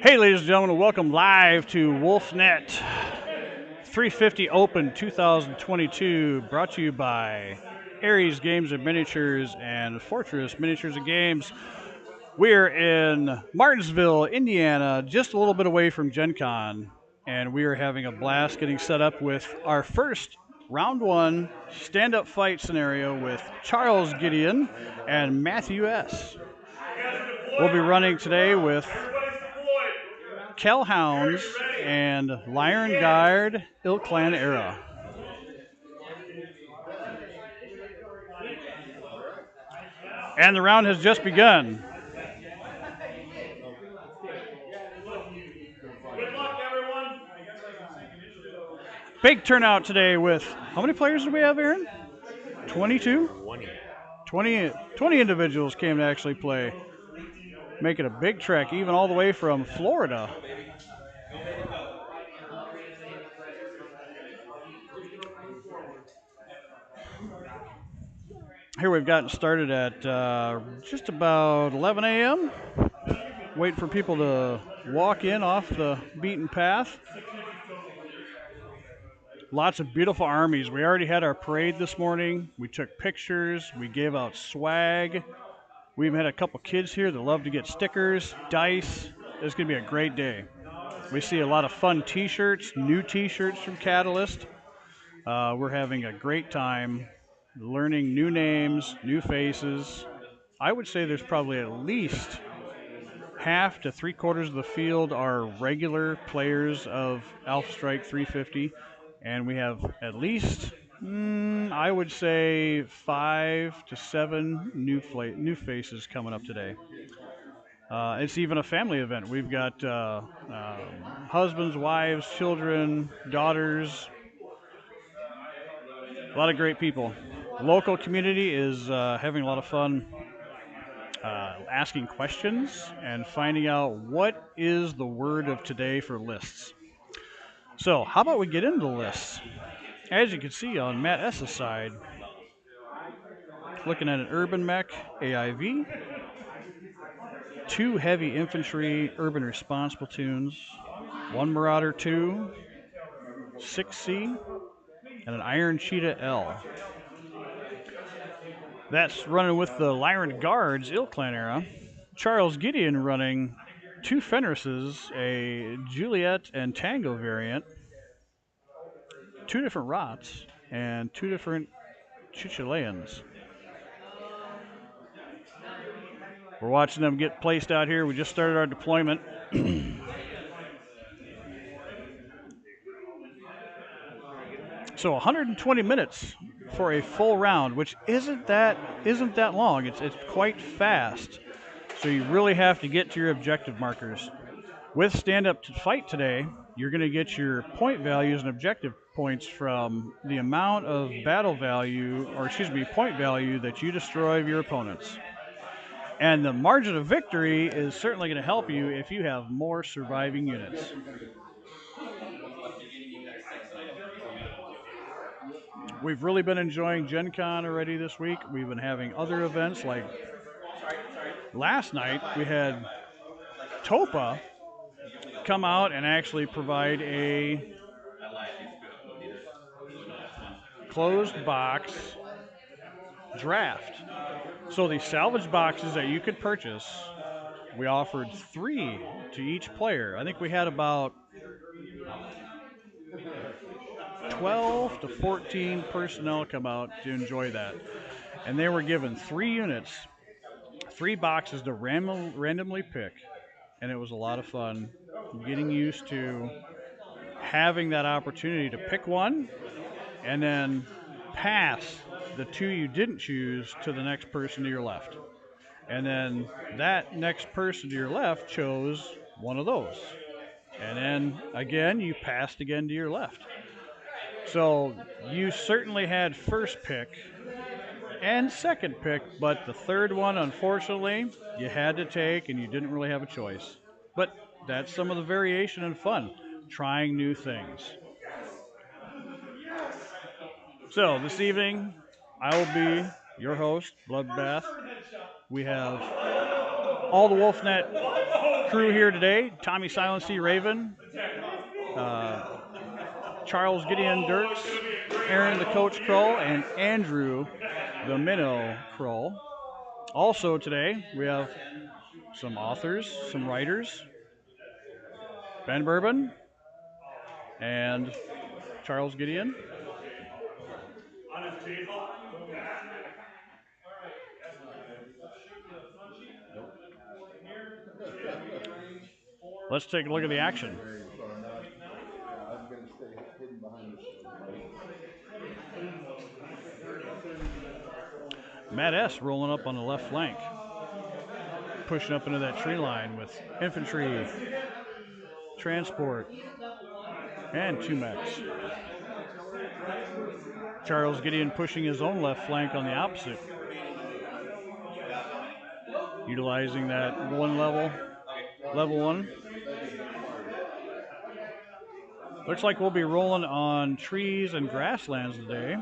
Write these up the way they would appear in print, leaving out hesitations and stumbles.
Hey, ladies and gentlemen, welcome live to Wolfnet 350 Open 2022, brought to you by Aries Games and Miniatures and Fortress Miniatures and Games. We're in Martinsville, Indiana, just a little bit away from Gen Con, and we are having a blast getting set up with our first round one stand-up fight scenario with Charles Gideon and Matthew S. We'll be running today with Kell Hounds and Lyron Guard Ilk Clan Era. And the round has just begun. Good luck, everyone. Big turnout today with, how many players do we have, Aaron? 22? 20 individuals came to actually play. Making a big trek, even all the way from Florida. Here we've gotten started at just about 11 a.m. Waiting for people to walk in off the beaten path. Lots of beautiful armies. We already had our parade this morning. We took pictures. We gave out swag. We even had a couple kids here that love to get stickers, dice. It's going to be a great day. We see a lot of fun t-shirts, new t-shirts from Catalyst. We're having a great time learning new names, new faces. I would say there's probably at least half to three-quarters of the field are regular players of Alpha Strike 350, and we have at least, I would say, 5 to 7 new faces coming up today. It's even a family event. We've got husbands, wives, children, daughters, a lot of great people. The local community is having a lot of fun asking questions and finding out what is the word of today for lists. So how about we get into the lists? As you can see on Matt S.'s side, looking at an urban mech AIV, 2 heavy infantry urban response platoons, 1 Marauder 2, 6C, and an Iron Cheetah L. That's running with the Lyron Guards Ilk Clan Era. Charles Gideon running 2 Fenrises, a Juliet and Tango variant, 2 different Rots, and 2 different Chichileans. We're watching them get placed out here. We just started our deployment. So 120 minutes for a full round, which isn't that long. It's quite fast. So you really have to get to your objective markers. With stand up to fight today, you're going to get your point values and objective points from the amount of battle value, or excuse me, point value that you destroy of your opponents. And the margin of victory is certainly going to help you if you have more surviving units. We've really been enjoying Gen Con already this week. We've been having other events, like last night we had Topa come out and actually provide a closed box draft. So the salvage boxes that you could purchase, we offered 3 to each player. I think we had about 12 to 14 personnel come out to enjoy that. And they were given 3 units, 3 boxes to randomly pick. And it was a lot of fun getting used to having that opportunity to pick one and then pass the 2 you didn't choose to the next person to your left. And then that next person to your left chose one of those. And then again, you passed again to your left. So you certainly had first pick and second pick, but the third one, unfortunately, you had to take and you didn't really have a choice. But that's some of the variation and fun. trying new things. So this evening, I will be your host, Bloodbath. We have all the Wolfnet crew here today: Tommy Silent C. Raven, uh, Charles Gideon Dirks, Aaron the Coach Kroll, and Andrew the Minnow Kroll. Also today, we have some authors, some writers, Ben Bourbon and Charles Gideon. Let's take a look at the action. I'm going to stay hidden behind this. Matt S. rolling up on the left flank, pushing up into that tree line with infantry, transport, and 2 mechs. Charles Gideon pushing his own left flank on the opposite, utilizing that one level 1. Looks like we'll be rolling on trees and grasslands today.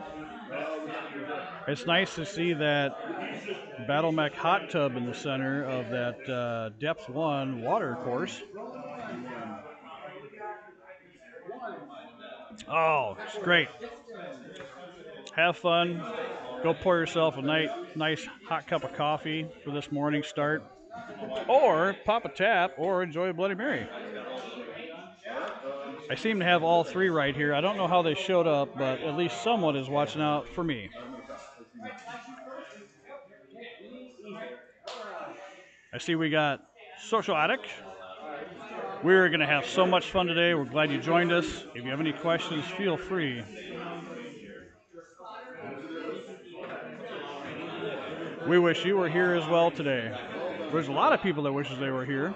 It's nice to see that Battle Mech hot tub in the center of that Depth 1 water course. Oh, it's great. Have fun. Go pour yourself a nice hot cup of coffee for this morning start. Or pop a tap or enjoy a Bloody Mary. I seem to have all 3 right here. I don't know how they showed up, but at least someone is watching out for me. I see we got Social Addict. We're going to have so much fun today. We're glad you joined us. If you have any questions, feel free. We wish you were here as well today. There's a lot of people that wishes they were here.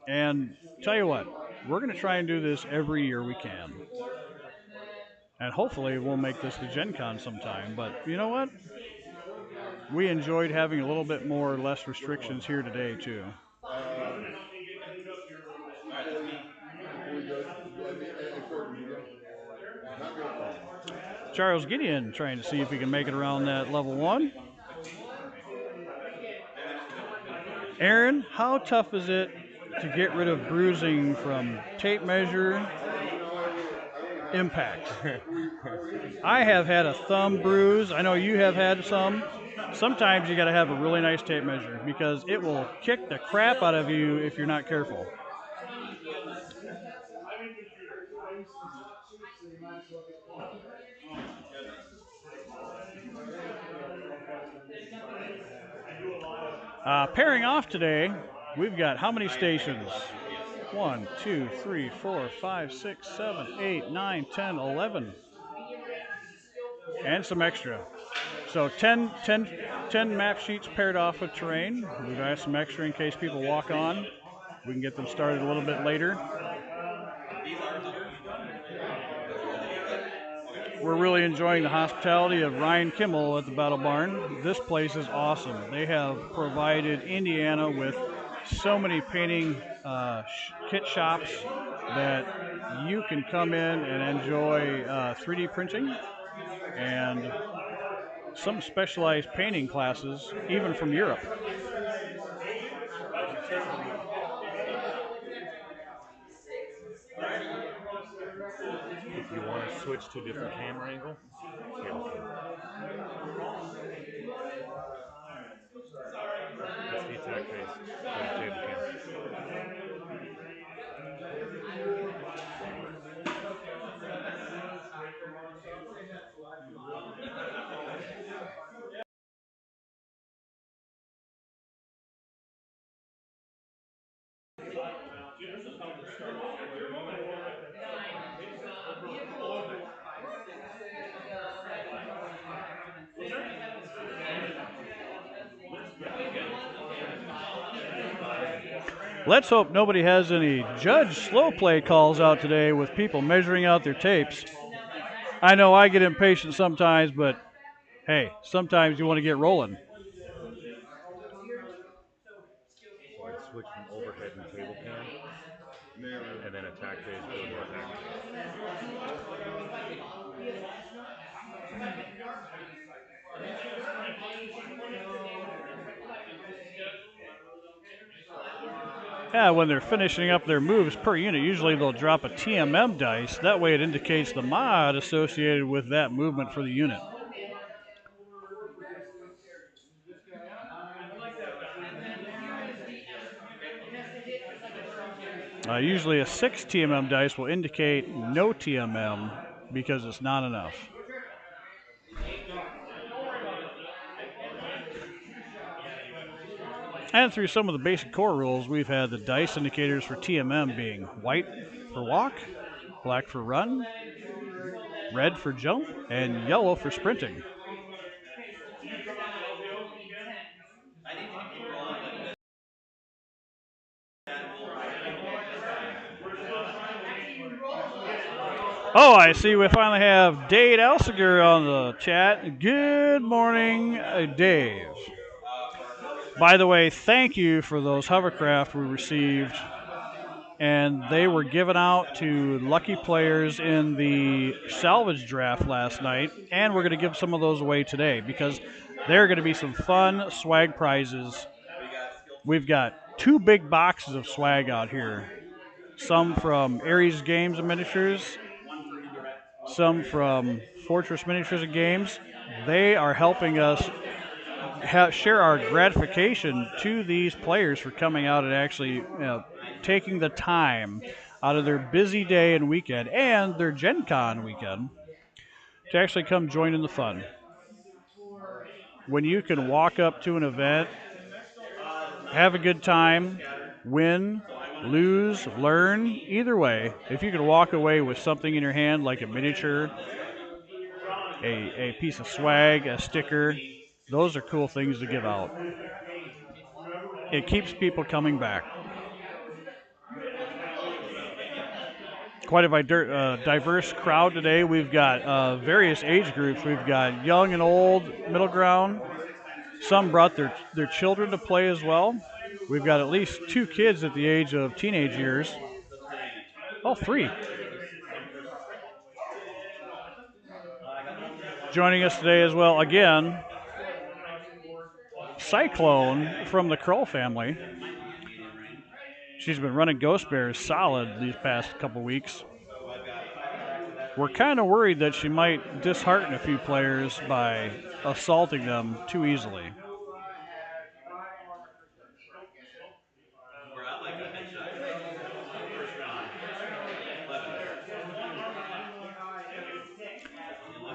And tell you what, we're going to try and do this every year we can. And hopefully we'll make this to Gen Con sometime. But you know what? We enjoyed having a little bit more or less restrictions here today, too. Charles Gideon trying to see if he can make it around that level 1. Aaron, how tough is it to get rid of bruising from tape measure impact? I have had a thumb bruise. I know you have had some. Sometimes you got to have a really nice tape measure because it will kick the crap out of you if you're not careful. Pairing off today, we've got how many stations? 1, 2, 3, 4, 5, 6, 7, 8, 9, 10, 11. And some extra. So 10 map sheets paired off with terrain. We've got some extra in case people walk on. We can get them started a little bit later. We're really enjoying the hospitality of Ryan Kimmel at the Battle Barn. This place is awesome. They have provided Indiana with so many painting kit shops that you can come in and enjoy 3D printing and some specialized painting classes, even from Europe. If you want to switch to a different camera angle, table cam. That's the attack phase for the table cam. Let's hope nobody has any judge slow play calls out today with people measuring out their tapes. I know I get impatient sometimes, but hey, sometimes you want to get rolling. So I'd switch from overhead and table cam, and then attack phase go to attack Yeah, when they're finishing up their moves per unit, usually they'll drop a TMM dice. That way it indicates the mod associated with that movement for the unit. Usually a 6 TMM dice will indicate no TMM because it's not enough. And through some of the basic core rules, we've had the dice indicators for TMM being white for walk, black for run, red for jump, and yellow for sprinting. Oh, I see we finally have Dave Elsiger on the chat. Good morning, Dave. By the way, thank you for those hovercraft we received. And they were given out to lucky players in the salvage draft last night. And we're going to give some of those away today because there are going to be some fun swag prizes. We've got 2 big boxes of swag out here. Some from Aries Games and Miniatures, some from Fortress Miniatures and Games. They are helping us share our gratification to these players for coming out and actually taking the time out of their busy day and weekend and their Gen Con weekend to actually come join in the fun. When you can walk up to an event, have a good time, win, lose, learn, either way, if you can walk away with something in your hand like a miniature, a piece of swag, a sticker, those are cool things to give out. It keeps people coming back. Quite a diverse crowd today. We've got various age groups. We've got young and old, middle ground. Some brought their children to play as well. We've got at least 2 kids at the age of teenage years. Oh, 3. Joining us today as well, again, Cyclone from the Kroll family. She's been running Ghost Bears solid these past couple weeks. We're kind of worried that she might dishearten a few players by assaulting them too easily.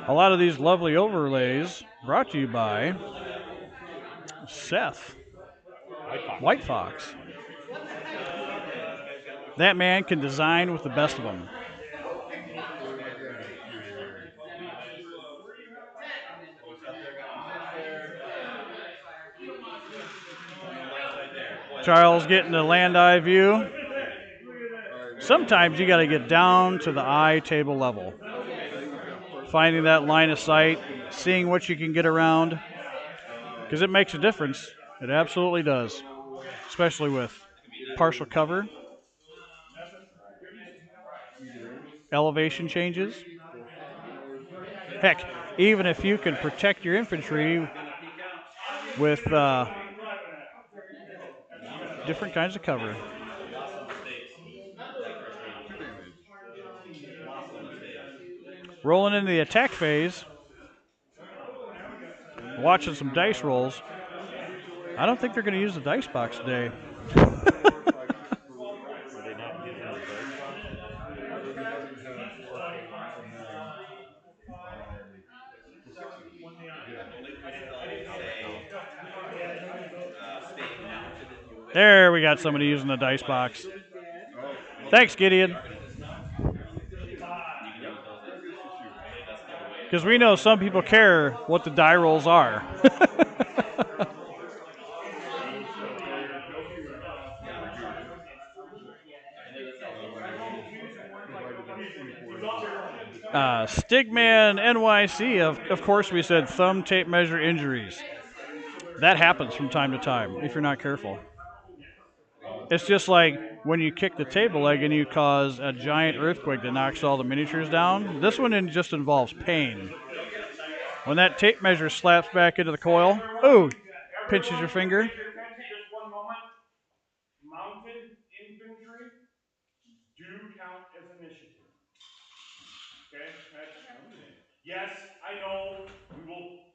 A lot of these lovely overlays brought to you by Seth, White Fox. That man can design with the best of them. Charles getting the land eye view. Sometimes you got to get down to the eye table level. Finding that line of sight, seeing what you can get around, because it makes a difference. It absolutely does, especially with partial cover, elevation changes. Heck, even if you can protect your infantry with different kinds of cover. Rolling into the attack phase, watching some dice rolls. I don't think they're going to use the dice box today. There, we got somebody using the dice box. Thanks, Gideon. Because we know some people care what the die rolls are. Stigman NYC, of course we said thumb tape measure injuries. That happens from time to time if you're not careful. It's just like when you kick the table leg and you cause a giant earthquake that knocks all the miniatures down. This one just involves pain. When that tape measure slaps back into the coil, ooh, pinches your finger. Okay, that's, yes, I know, we will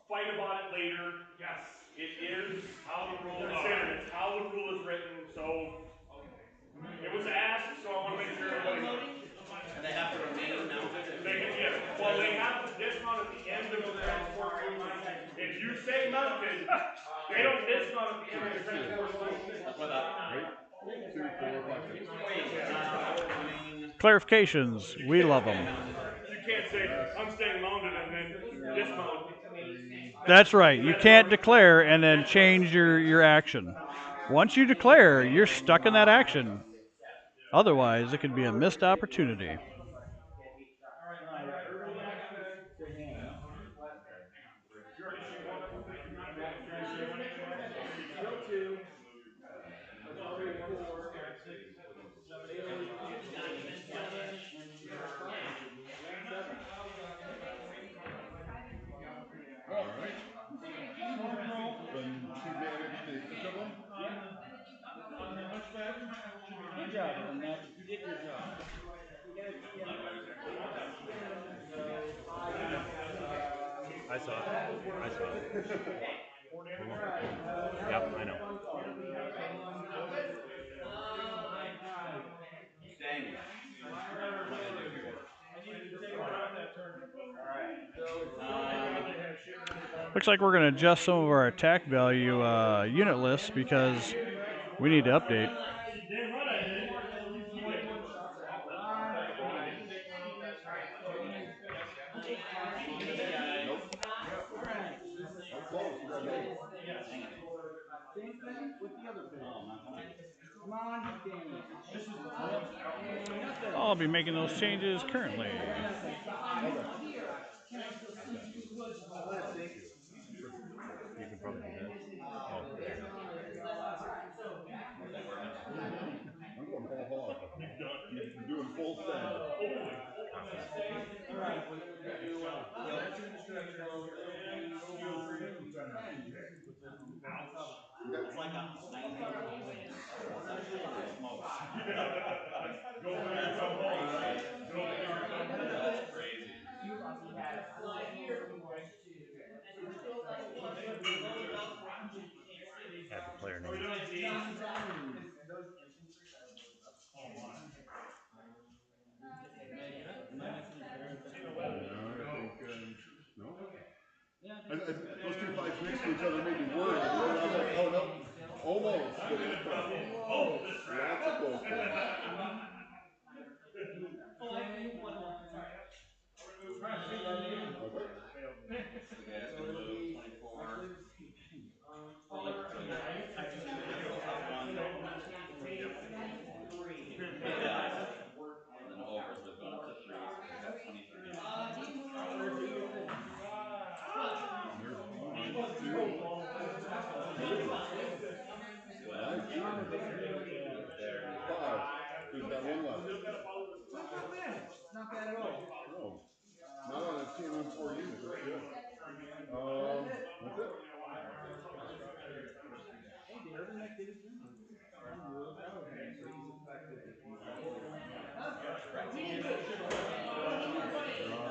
fight about it later. Yes, it is how the rules are. It's how the rule is written, so it was asked, so I want to make sure everybody knows. And they have to remain mounted. Yes, well, they have to dismount at the end of the transport movement. If you say mounted, they don't dismount at the end of the transport movement. That's what that. Right? 2, 4, 5, 6. Remain. Clarifications. We love them. You can't say, I'm staying mounted and then dismount. That's right. You can't declare and then change your action. Once you declare, you're stuck in that action. Otherwise, it could be a missed opportunity. All right. Then she managed the 6 of them. Good job, Wolfnet. You did your job. I saw it. I saw it. Yep, I know. Dang. Looks like we're going to adjust some of our attack value unit lists because we need to update. Nope. How close? You got me. Same thing with the other pin. Come on, Danny. I'll be making those changes currently. You can probably do that. Oh, there you go. I'm going whole hog. I'm doing full send. Alright, we're gonna do It's like a 19. Smokes. That's crazy. Add the player name. No. Those two fights next to each other made me worried. And then I'm like, oh no, almost, but not quite. Lots of close ones. Okay. So the guy's gonna move 24. Top one. Yeah. And then overs would go up to 3, so we got 23. There's 1, 2, 3. Nice. 5. Who's got one left? not bad. Not bad at all. Oh. Not on a TM4 unit. That's good. That's it. Hey, the other neck did his job. I'm real proud of him.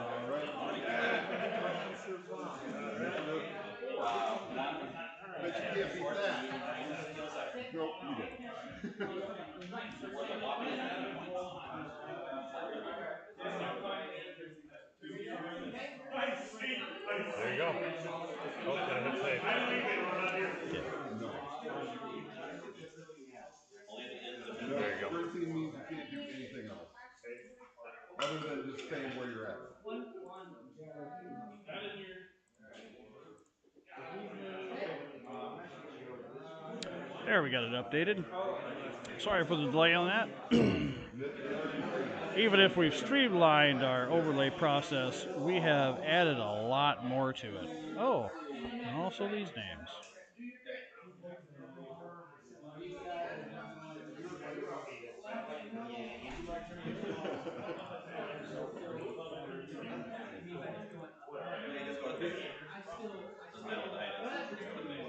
All right. Initiative. 1. Bet you can't beat that. Nope, you did. There you go. Oh, gotta hit save. Only at the end of the No, There you go. sprinting means you can't do anything else. Other than just staying where you're at. There, we got it updated. Sorry for the delay on that. Even if we've streamlined our overlay process, we have added a lot more to it. Oh, and also these names. Yeah, just go to base. Doesn't matter what the height is. Just go to base.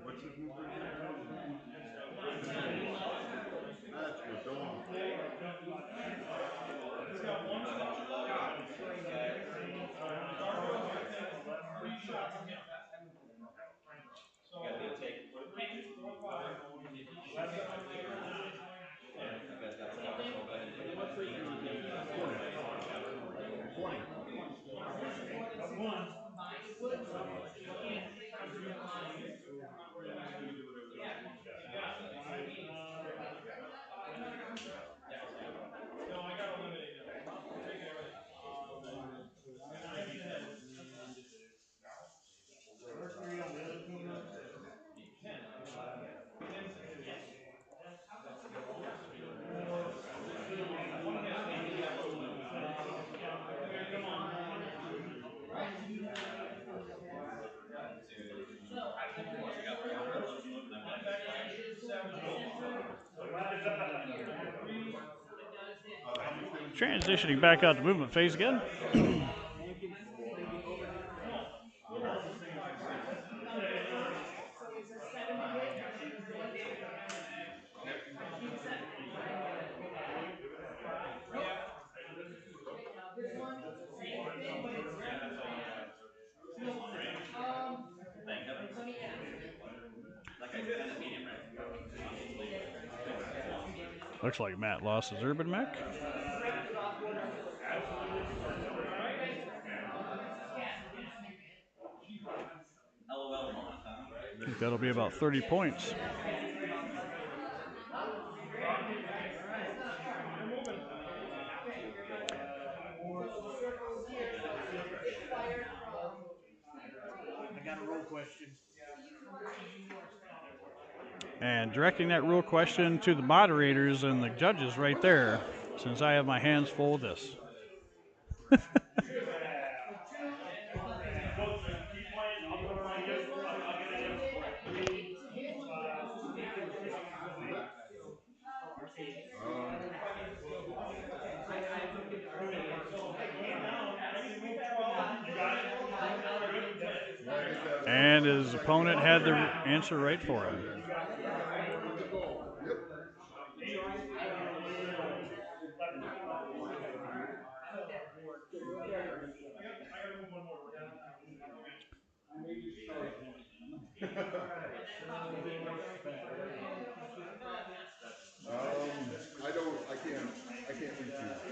What's his new breed? That's what Dawn. He's got one spot left. Three shots on him. So, 3, 4, 5. No, I got eliminated. Take everything. Transitioning back out to movement phase again. Looks like Matt lost his urban mech. I think that'll be about 30 points. I got a roll question. And directing that rule question to the moderators and the judges right there, since I have my hands full of this. And his opponent had the answer right for him. I can't reach you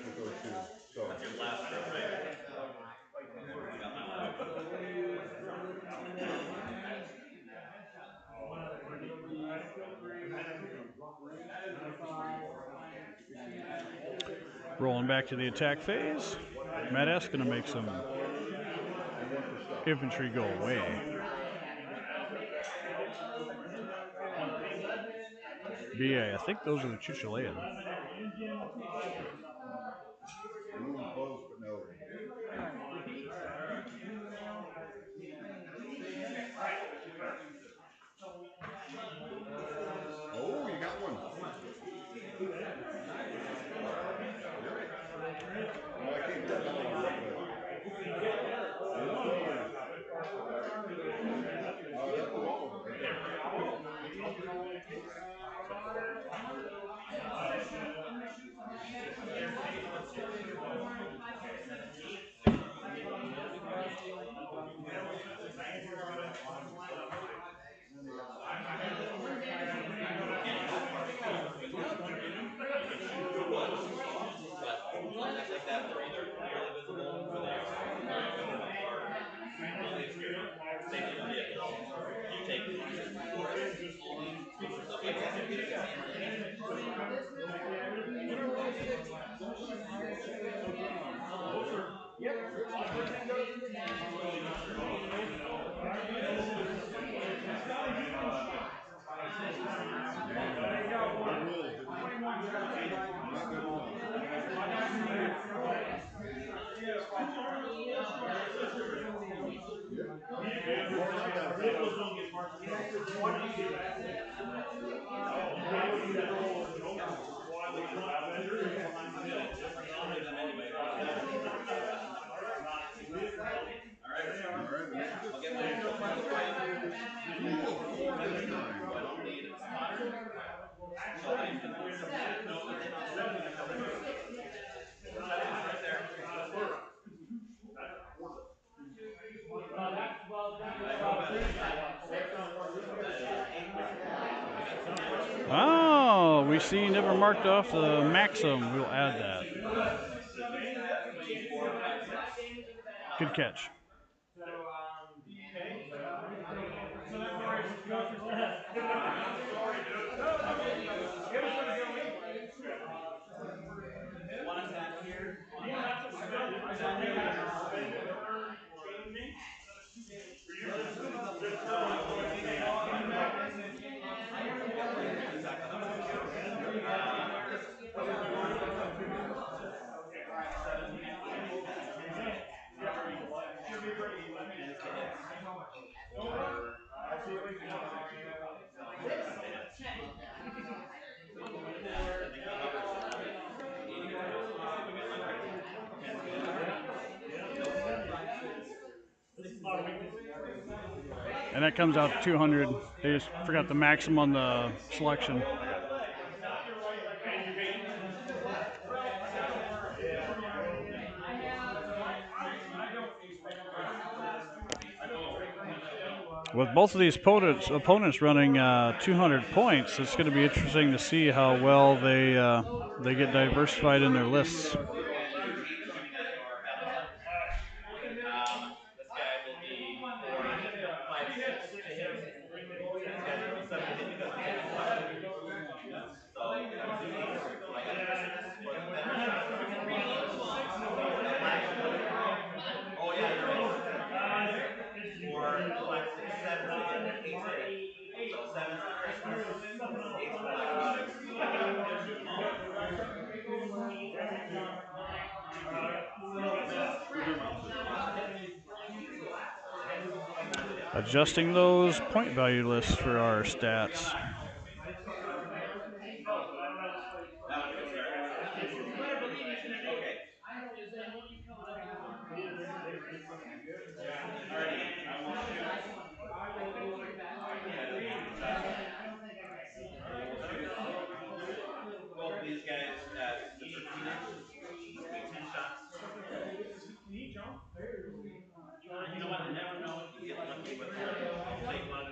with those two. So. That's your last turn, right? Rolling back to the attack phase. Matt S going to make some infantry go away. BA, I think those are the Chuchilean. Close, but no. Oh, you got one. Well, I can't get that one, Oh, we see never marked off the Maxim. We'll add that. Good catch. One attack here. And that comes out to 200. They just forgot the Maxim on the selection. With both of these opponents running 200 points, it's going to be interesting to see how well they get diversified in their lists. This guy will be 4, 5, 6 to hit. This guy's 7 to hit because I'm taking 5. So, I got the Christmas for the better shot. Oh, yeah, you're right. 4, 5, 6, 7 to hit. 8 to hit. So 7's the Christmas, 8's the black bottom. Adjusting those point value lists for our stats. Okay. Alrighty, I'm almost shoot. Both of these guys at the 13 inch will be 10 shots. You know what? I never know if you get lucky with the fake one.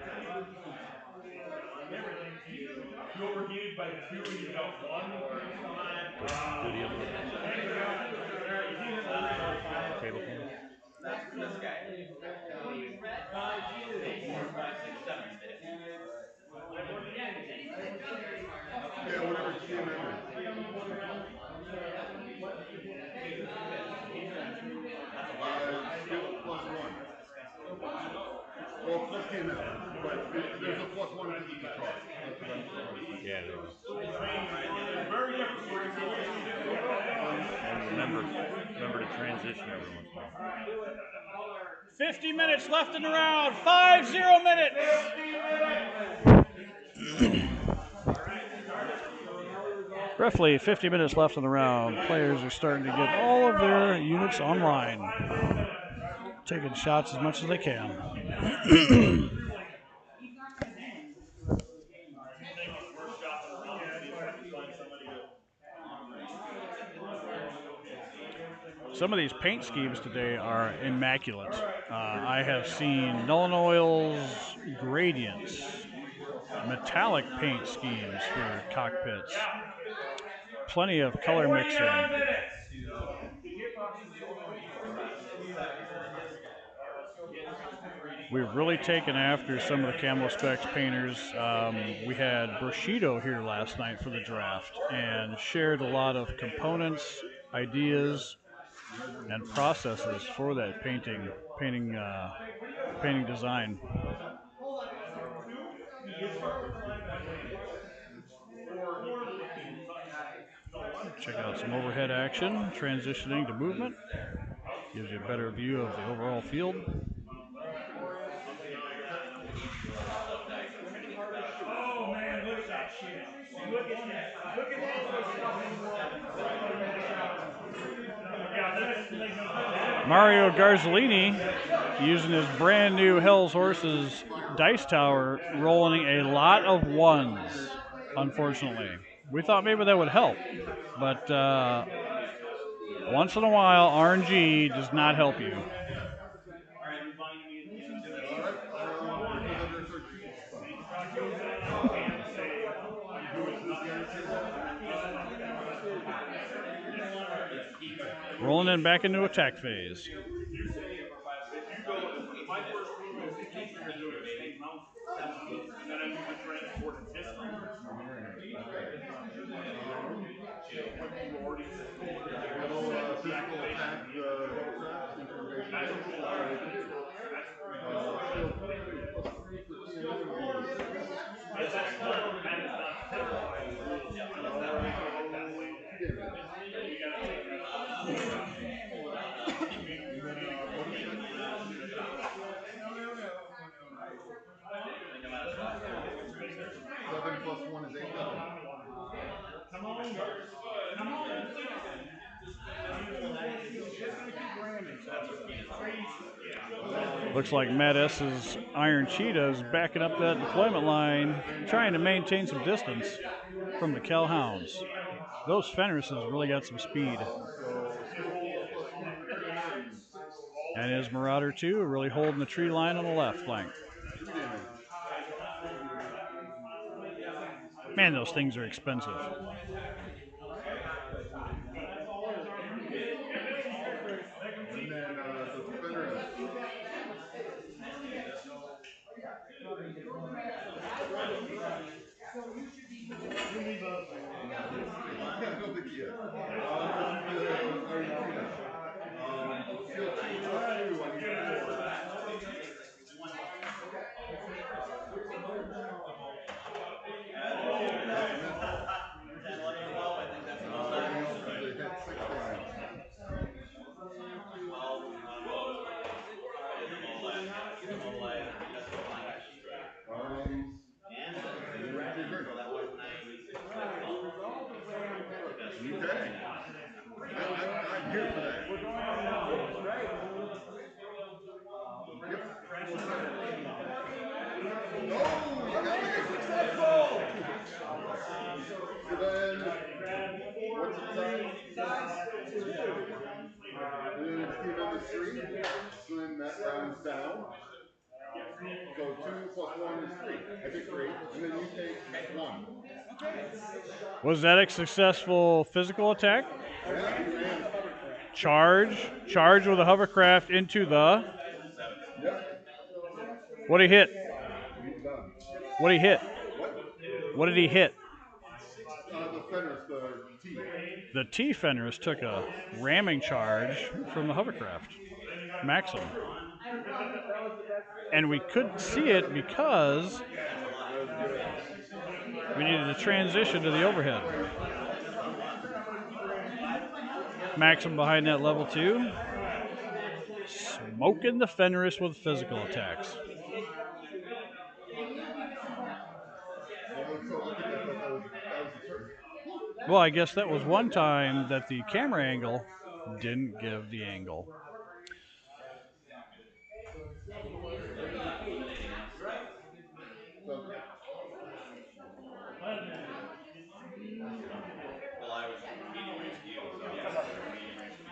You overheated by 2 and you got 1 or Studio. Table cam. That's this guy. 4, 5, 6, 7 to hit. Yeah, whatever team I'm in. That's a lot of ones. Skill +1. Well, plus TMF, but there's a +1 because it's a toss. That's what I'm saying. Yeah, there is. very different. And remember to transition every once in a while. 50 minutes left in the round. 5-0 minutes. Roughly 50 minutes left in the round. Players are starting to get all of their units online. Taking shots as much as they can. Some of these paint schemes today are immaculate. I have seen Nuln Oils, gradients, metallic paint schemes for cockpits. Plenty of color mixing. We've really taken after some of the Camo Specs painters. We had Bushido here last night for the draft and shared a lot of components, ideas, and processes for that painting design. Check out some overhead action, transitioning to movement. Gives you a better view of the overall field. Oh man, look at that Look at that stuff anymore. Mario Garzolini using his brand new Hell's Horses dice tower, rolling a lot of ones, unfortunately. We thought maybe that would help, but once in a while, RNG does not help you. All right, round under 13. Who is this guarantee Rolling in back into attack phase. If my first move is to keep fingers doing a state mount, and then I move the transport at this thing, you already physical attack hovercraft, synchronization. That's a roll. Skill 3 plus 3 for TNM would be 6. That is not specified in the rules. We gotta take that out. Seven plus 1 is 8. Come on. Looks like Matt S's Iron Cheetah is backing up that deployment line, trying to maintain some distance from the Cal Hounds. Those Fenrises really got some speed. And his Marauder 2 are really holding the tree line on the left flank. Man, those things are expensive. And then the Fenris. I don't think he is. Skill 2 plus 2 on each board. Okay. I'm here for that. Yep. Oh, you got me. Successful! So then, what's its size? 2. And then its TNM is 3. So then that rounds down. So 2 plus 1 is 3. I take 3. And then you take 1. Was that a successful physical attack? Yeah. Charge with a hovercraft into the. Yep. What did he hit? What did he hit? What? What did he hit? The Fenris, the T. The T Fenris took a ramming charge from the hovercraft, Maxim. And we couldn't see it because we needed to transition to the overhead. Maxim behind that level 2. Smoking the Fenris with physical attacks. Well, I guess that was one time that the camera angle didn't give the angle. Well, I was medium range to you, so yeah, medium range to me.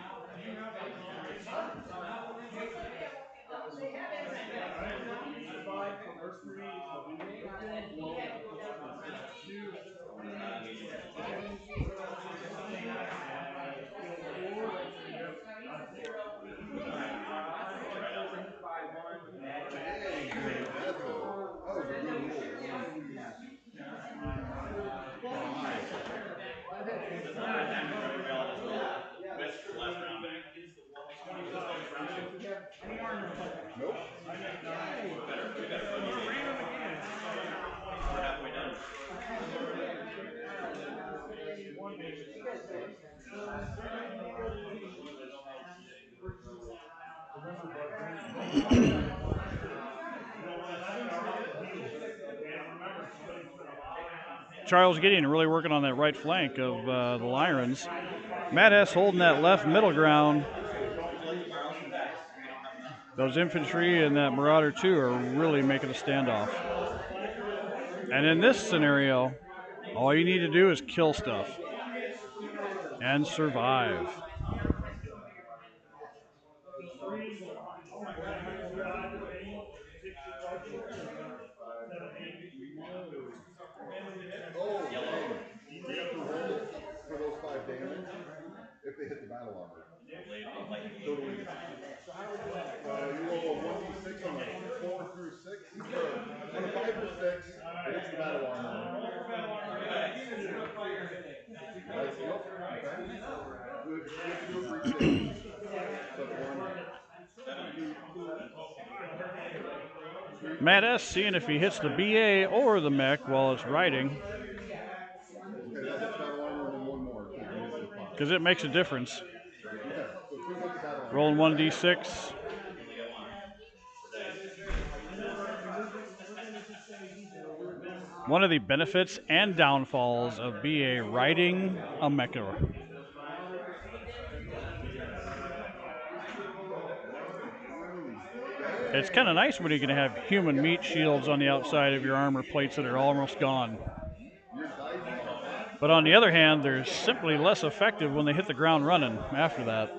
Last round back. Nope. We better put you in. We're halfway done. Charles Gideon really working on that right flank of the Lyrans. Matt S holding that left middle ground. Those infantry and that Marauder 2 are really making a standoff. And in this scenario, all you need to do is kill stuff and survive. Oh, dang. We have to roll for those 5 damage if they hit the battle armor. Totally. You roll a 1d6 on a 4 through 6. Or on a 5 or 6, it hits the battle armor. Nope. Okay. You have to do it for each damage. So that's 1. Matt S seeing if he hits the BA or the mech while it's riding. Okay, that hits battle armor and then 1 more. Because it makes a difference. Yeah, so 2 hit the battle armor. Rolling 1d6. One of the benefits and downfalls of BA riding a mecha. It's kind of nice when you can have human meat shields on the outside of your armor plates that are almost gone. But on the other hand, they're simply less effective when they hit the ground running after that.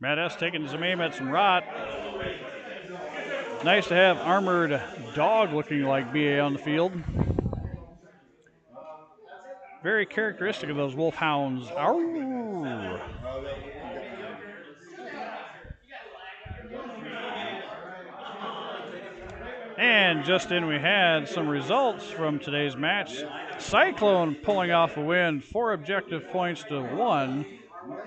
Matt S taking some aim at some rot. Nice to have armored dog looking like BA on the field. Very characteristic of those wolfhounds. Ow! And just in, we had some results from today's match. Cyclone pulling off a win, 4 objective points to 1,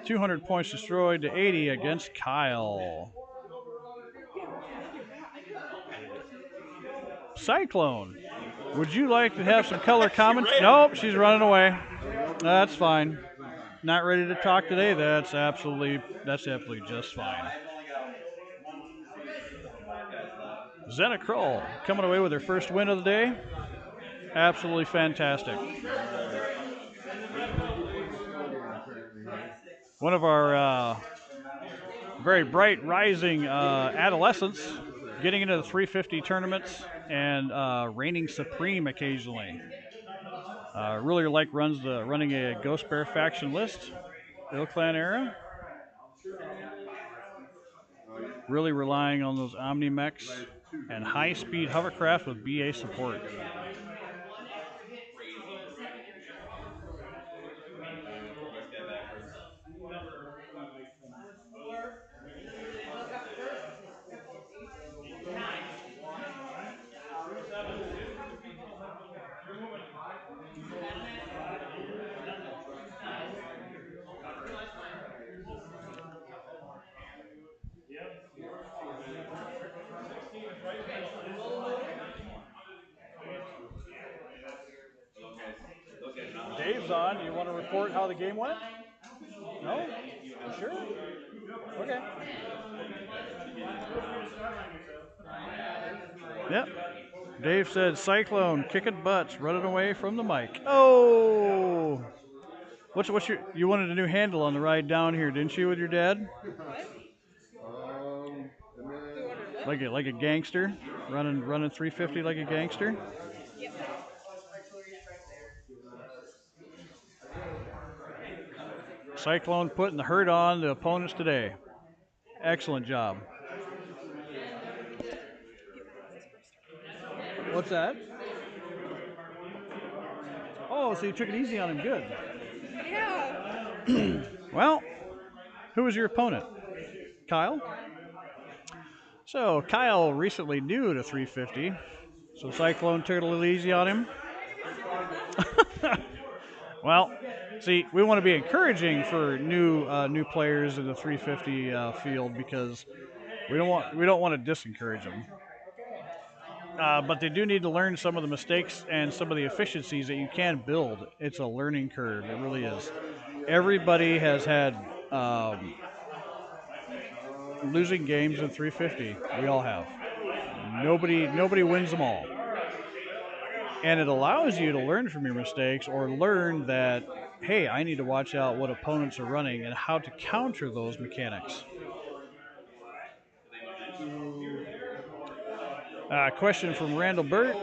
200 points destroyed to 80 against Kyle. Cyclone, would you like to have some color comments? Nope, she's running away. That's fine. Not ready to talk today. That's absolutely just fine. Zenna Kroll coming away with her first win of the day. Absolutely fantastic. One of our very bright rising adolescents getting into the 350 tournaments and reigning supreme occasionally. Really like running a Ghost Bear faction list, Ill Clan era. Really relying on those Omni mechs and high-speed hovercraft with BA support. Dave's on. Do you want to report how the game went? No? Sure? Okay. Yep. Dave said, Cyclone, kicking butts, running away from the mic. Oh! What's you wanted a new handle on the ride down here, didn't you, with your dad? Like a gangster, running 350 like a gangster. Cyclone putting the hurt on the opponents today. Excellent job. What's that? Oh, so you took it easy on him. Good. Yeah. Well, who was your opponent? Kyle? So Kyle recently new to 350. So Cyclone took it a little easy on him. Well, See, we want to be encouraging for new players in the 350 field because we don't want to discourage them. But they do need to learn some of the mistakes and some of the efficiencies that you can build. It's a learning curve. It really is. Everybody has had losing games in 350. We all have. Nobody wins them all. And it allows you to learn from your mistakes or learn that, hey, I need to watch out what opponents are running and how to counter those mechanics. Question from Randall Burt.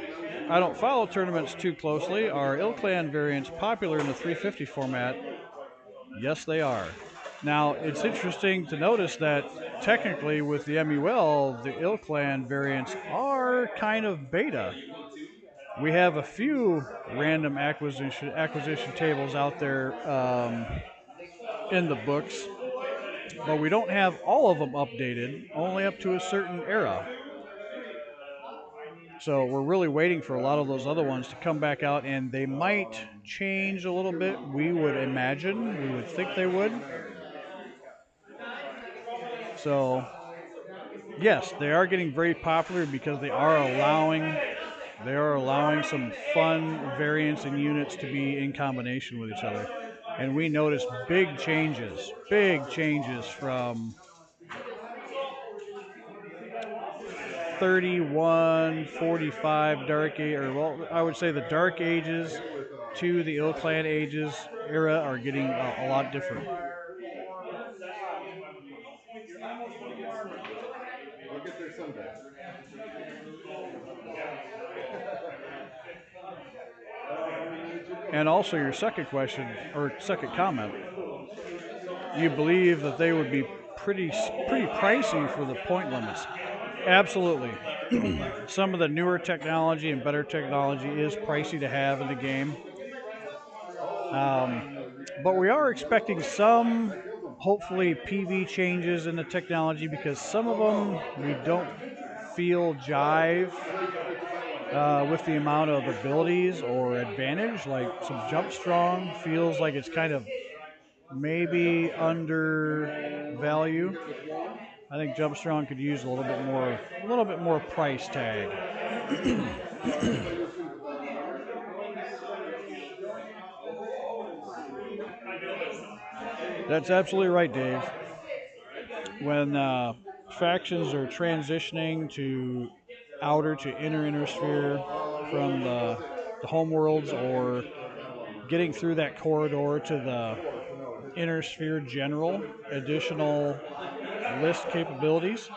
I don't follow tournaments too closely. Are Ilclan variants popular in the 350 format? Yes, they are. Now, it's interesting to notice that technically with the MUL, the Ilclan variants are kind of beta. We have a few random acquisition tables out there in the books, but we don't have all of them updated, only up to a certain era. So we're really waiting for a lot of those other ones to come back out, and they might change a little bit. We would imagine, we would think they would. So yes, they are getting very popular because they are allowing some fun variants and units to be in combination with each other. And we noticed big changes from 31, 45 Dark Age, or well, I would say the Dark Ages to the Ilclan Ages era are getting a lot different. I'll get there someday. And also your second question, or second comment, you believe that they would be pretty pricey for the point limits. Absolutely. Some of the newer technology and better technology is pricey to have in the game. But we are expecting some, hopefully, PV changes in the technology because some of them we don't feel jive with the amount of abilities or advantage. Like some Jump Strong feels like it's kind of maybe undervalue. I think Jump Strong could use a little bit more price tag. That's absolutely right, Dave. When factions are transitioning to outer to inner sphere from the home worlds or getting through that corridor to the inner sphere general additional list capabilities,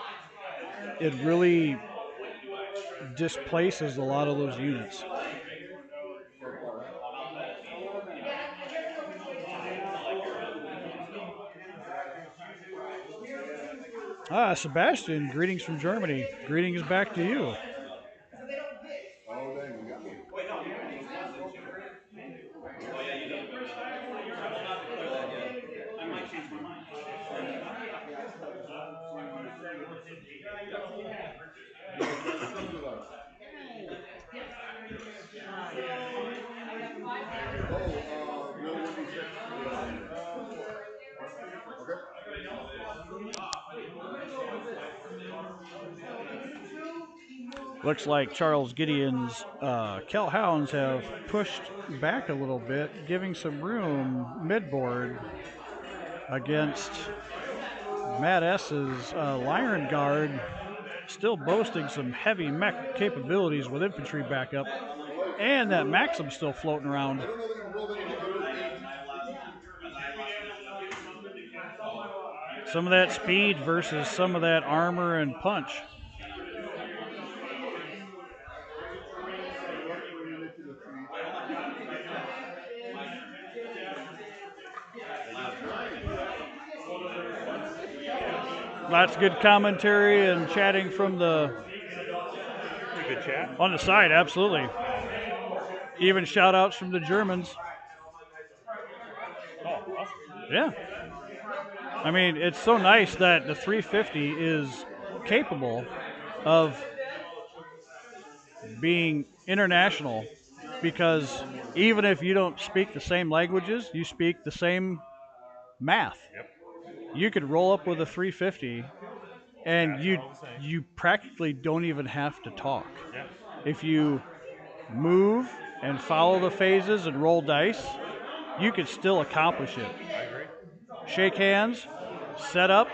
it really displaces a lot of those units. Sebastian, greetings from Germany. Greetings back to you. Oh, dang, you got me. Oh yeah, you did. I will not declare that yet. I might change my mind. Will 1d6. Okay. Looks like Charles Gideon's Kel Hounds have pushed back a little bit, giving some room midboard against Matt S's Lyron Guard, still boasting some heavy mech capabilities with infantry backup, and that Maxim still floating around. I don't know that you rolled anything under 8. Some of that speed versus some of that armor and punch. Lots of good commentary and chatting from the Pretty good chat. on the side, absolutely. Even shout outs from the Germans. Oh, awesome. Yeah. I mean, it's so nice that the 350 is capable of being international because Even if you don't speak the same languages, you speak the same math. Yep. You could roll up with a 350 and That's you all the same. you practically don't even have to talk. Yeah. If you move and follow the phases and roll dice, you could still accomplish it. I agree. Shake hands, set up,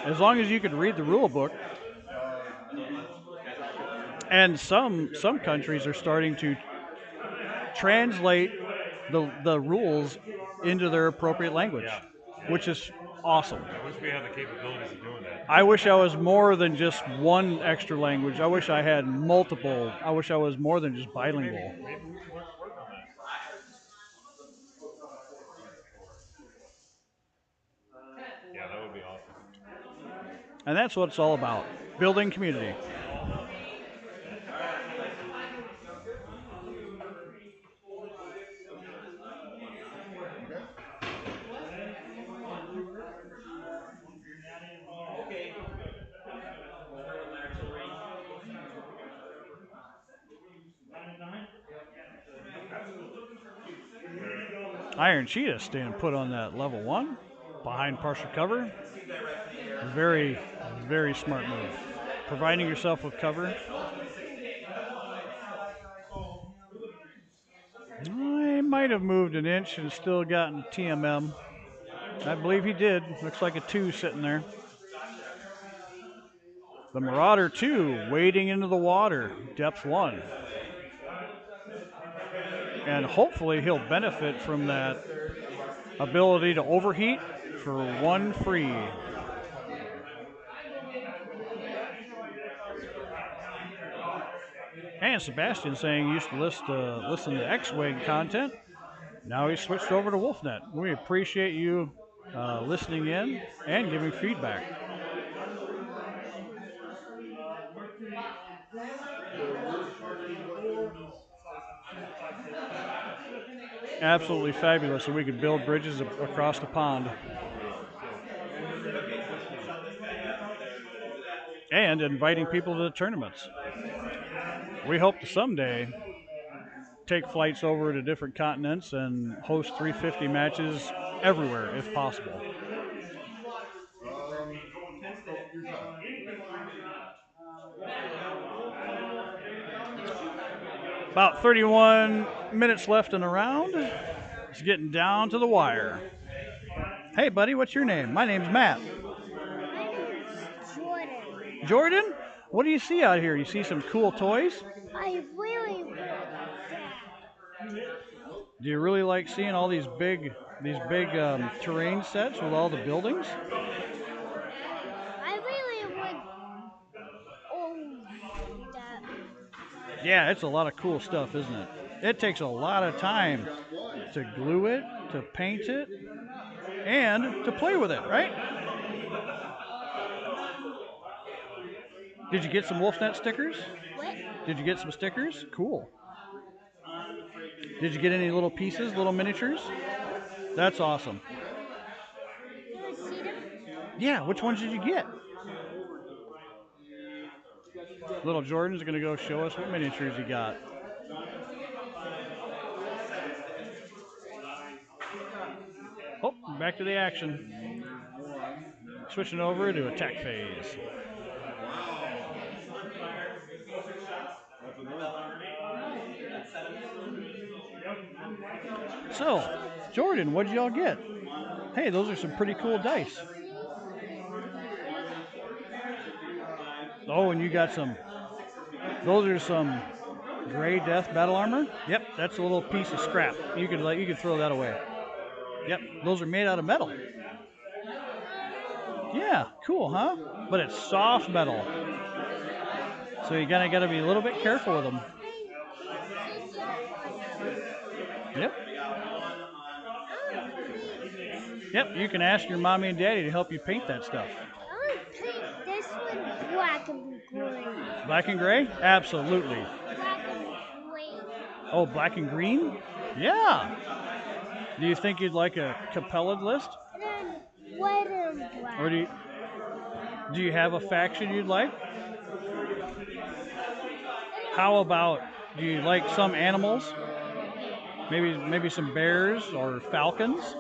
as long as you can read the rule book. And some countries are starting to translate the rules into their appropriate language, Yeah. which is awesome. I wish we had the capabilities of doing that. I wish I was more than just one extra language. I wish I had multiple. I wish I was more than just bilingual. Maybe we can work on that. Yeah, that would be awesome. And that's what it's all about, building community. Okay. Okay. We'll start with artillery. Iron Cheetah staying put on that level 1, behind partial cover. See guy right from the air. Very, very smart move. Providing yourself with cover. I might have moved an inch and still gotten TMM. I believe he did. Looks like a 2 sitting there. The Marauder 2 wading into the water, depth 1. And hopefully he'll benefit from that ability to overheat for 1 free. And Sebastian saying he used to listen to X-Wing content. Now he's switched over to Wolfnet. We appreciate you listening in and giving feedback. The wood shooting weapons. Absolutely fabulous, so we could build bridges across the pond. And inviting people to the tournaments. We hope to someday take flights over to different continents and host 350 matches everywhere if possible. Your time. About 31 minutes left in the round. It's getting down to the wire. Hey, buddy, what's your name? My name's Matt. Jordan. Jordan? What do you see out here? You see some cool toys? I really like that. Do you really like seeing all these big terrain sets with all the buildings? I really would. Oh, that. Yeah, it's a lot of cool stuff, isn't it? It takes a lot of time to glue it, to paint it, and to play with it, right? Did you get some Wolfnet stickers? What? Did you get some stickers? Cool. Did you get any little pieces, little miniatures? That's awesome. You want to see them? Yeah, which ones did you get? Little Jordan's going to go show us what miniatures he got. Oh, back to the action. Switching over to attack phase. So, Jordan, what did y'all get? Hey, those are some pretty cool dice. Oh, and you got some. Those are some Gray Death battle armor. Yep, that's a little piece of scrap. You could throw that away. Yep, those are made out of metal. Yeah, cool, huh? But it's soft metal, so you gotta be a little bit careful with them. Yep. Yep, you can ask your mommy and daddy to help you paint that stuff. I want to paint this one black and gray. Black and gray? Absolutely. Black and green. Oh, black and green? Yeah. Do you think you'd like a Capella list? And then white and black. Or do you have a faction you'd like? How about, do you like some animals? Maybe some bears or falcons. 30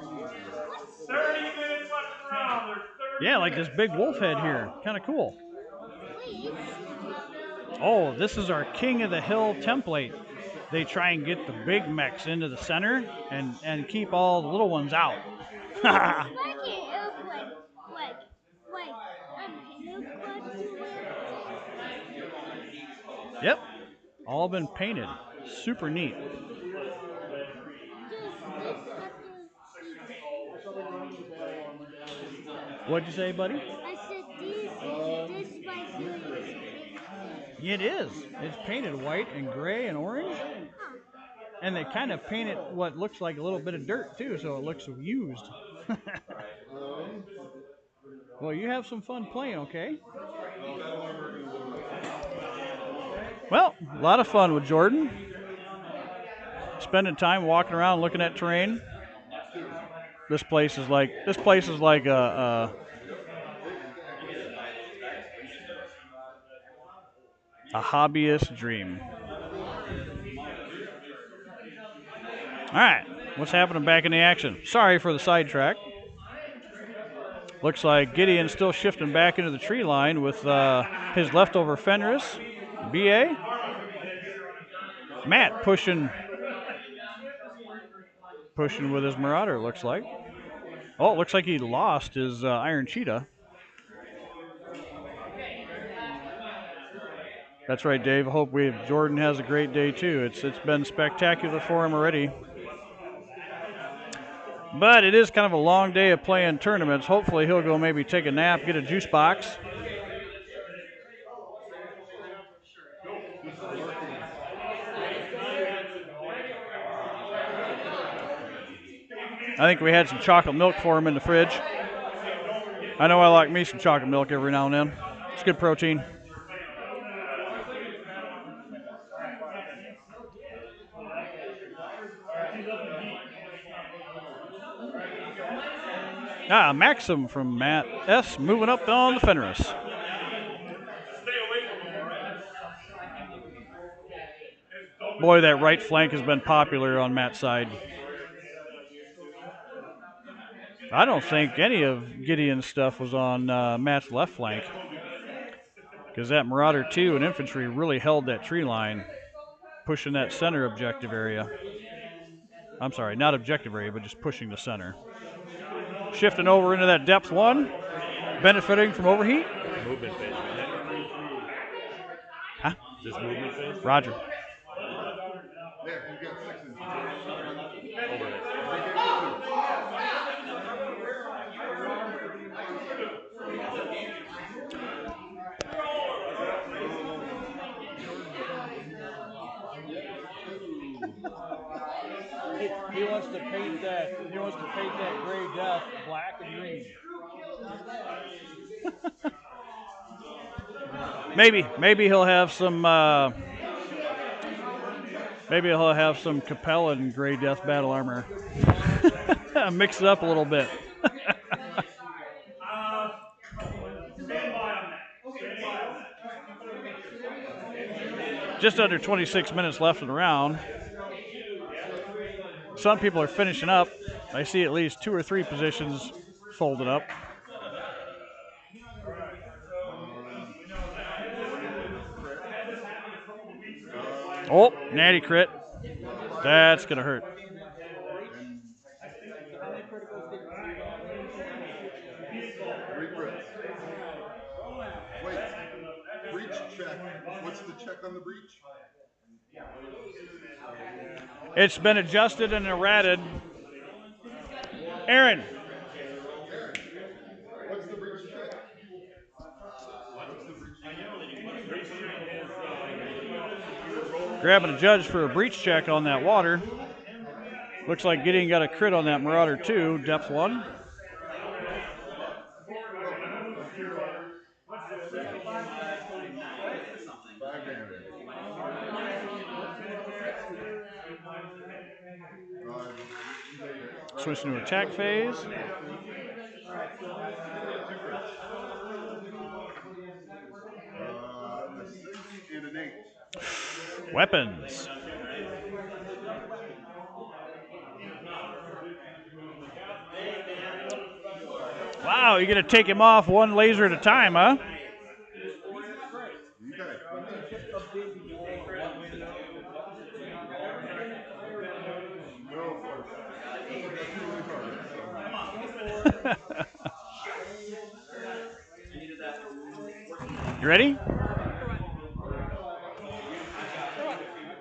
minutes left in the round. There's 30 Yeah, like minutes. this big wolf head here. Kind of cool. Please. Oh, this is our King of the Hill template. They try and get the big mechs into the center and keep all the little ones out. Wait. Look what you went. Yep, all been painted. Super neat. What'd you say, buddy? I said this might do this big thing. It is. It's painted white and gray and orange. And they kind of paint it what looks like a little bit of dirt too, so it looks used. Well, you have some fun playing, okay? Well, a lot of fun with Jordan. Spending time walking around looking at terrain. This place is like a hobbyist dream. All right, what's happening back in the action? Sorry for the sidetrack. Looks like Gideon's still shifting back into the tree line with his leftover Fenris, BA. Matt pushing with his Marauder, it looks like. Oh, it looks like he lost his Iron Cheetah. That's right, Dave. I hope Jordan has a great day too. It's been spectacular for him already. But it is kind of a long day of playing tournaments. Hopefully he'll go maybe take a nap, get a juice box. I think we had some chocolate milk for him in the fridge. I know I like me some chocolate milk every now and then. It's good protein. Maxim from Matt S moving up on the Fenris. Boy, that right flank has been popular on Matt's side. I don't think any of Gideon's stuff was on Matt's left flank, because that Marauder 2 and infantry really held that tree line, pushing that center objective area. I'm sorry, not objective area, but just pushing the center. Shifting over into that depth 1, benefiting from overheat. Movement phase, right, Nick? Huh? Is this movement phase? Roger. There, you got 6 inches. Over it. He wants to paint that. He wants to paint that gray death black and green. Maybe he'll have some. Maybe he'll have some Capella and gray death battle armor. Mix it up a little bit. Just under 26 minutes left in the round. Some people are finishing up. I see at least 2 or 3 positions folded up. Oh, natty crit. That's going to hurt. Wait, breach check. What's the check on the breach? It's been adjusted and errated. Aaron. What's the breach check? Grabbing a judge for a breach check on that water. Looks like Gideon got a crit on that Marauder 2, depth 1. Switching to attack phase. A 6 and an 8. Weapons. Wow, you're going to take him off one laser at a time, huh? Okay. No, of course. That's what that's usually targets. You ready?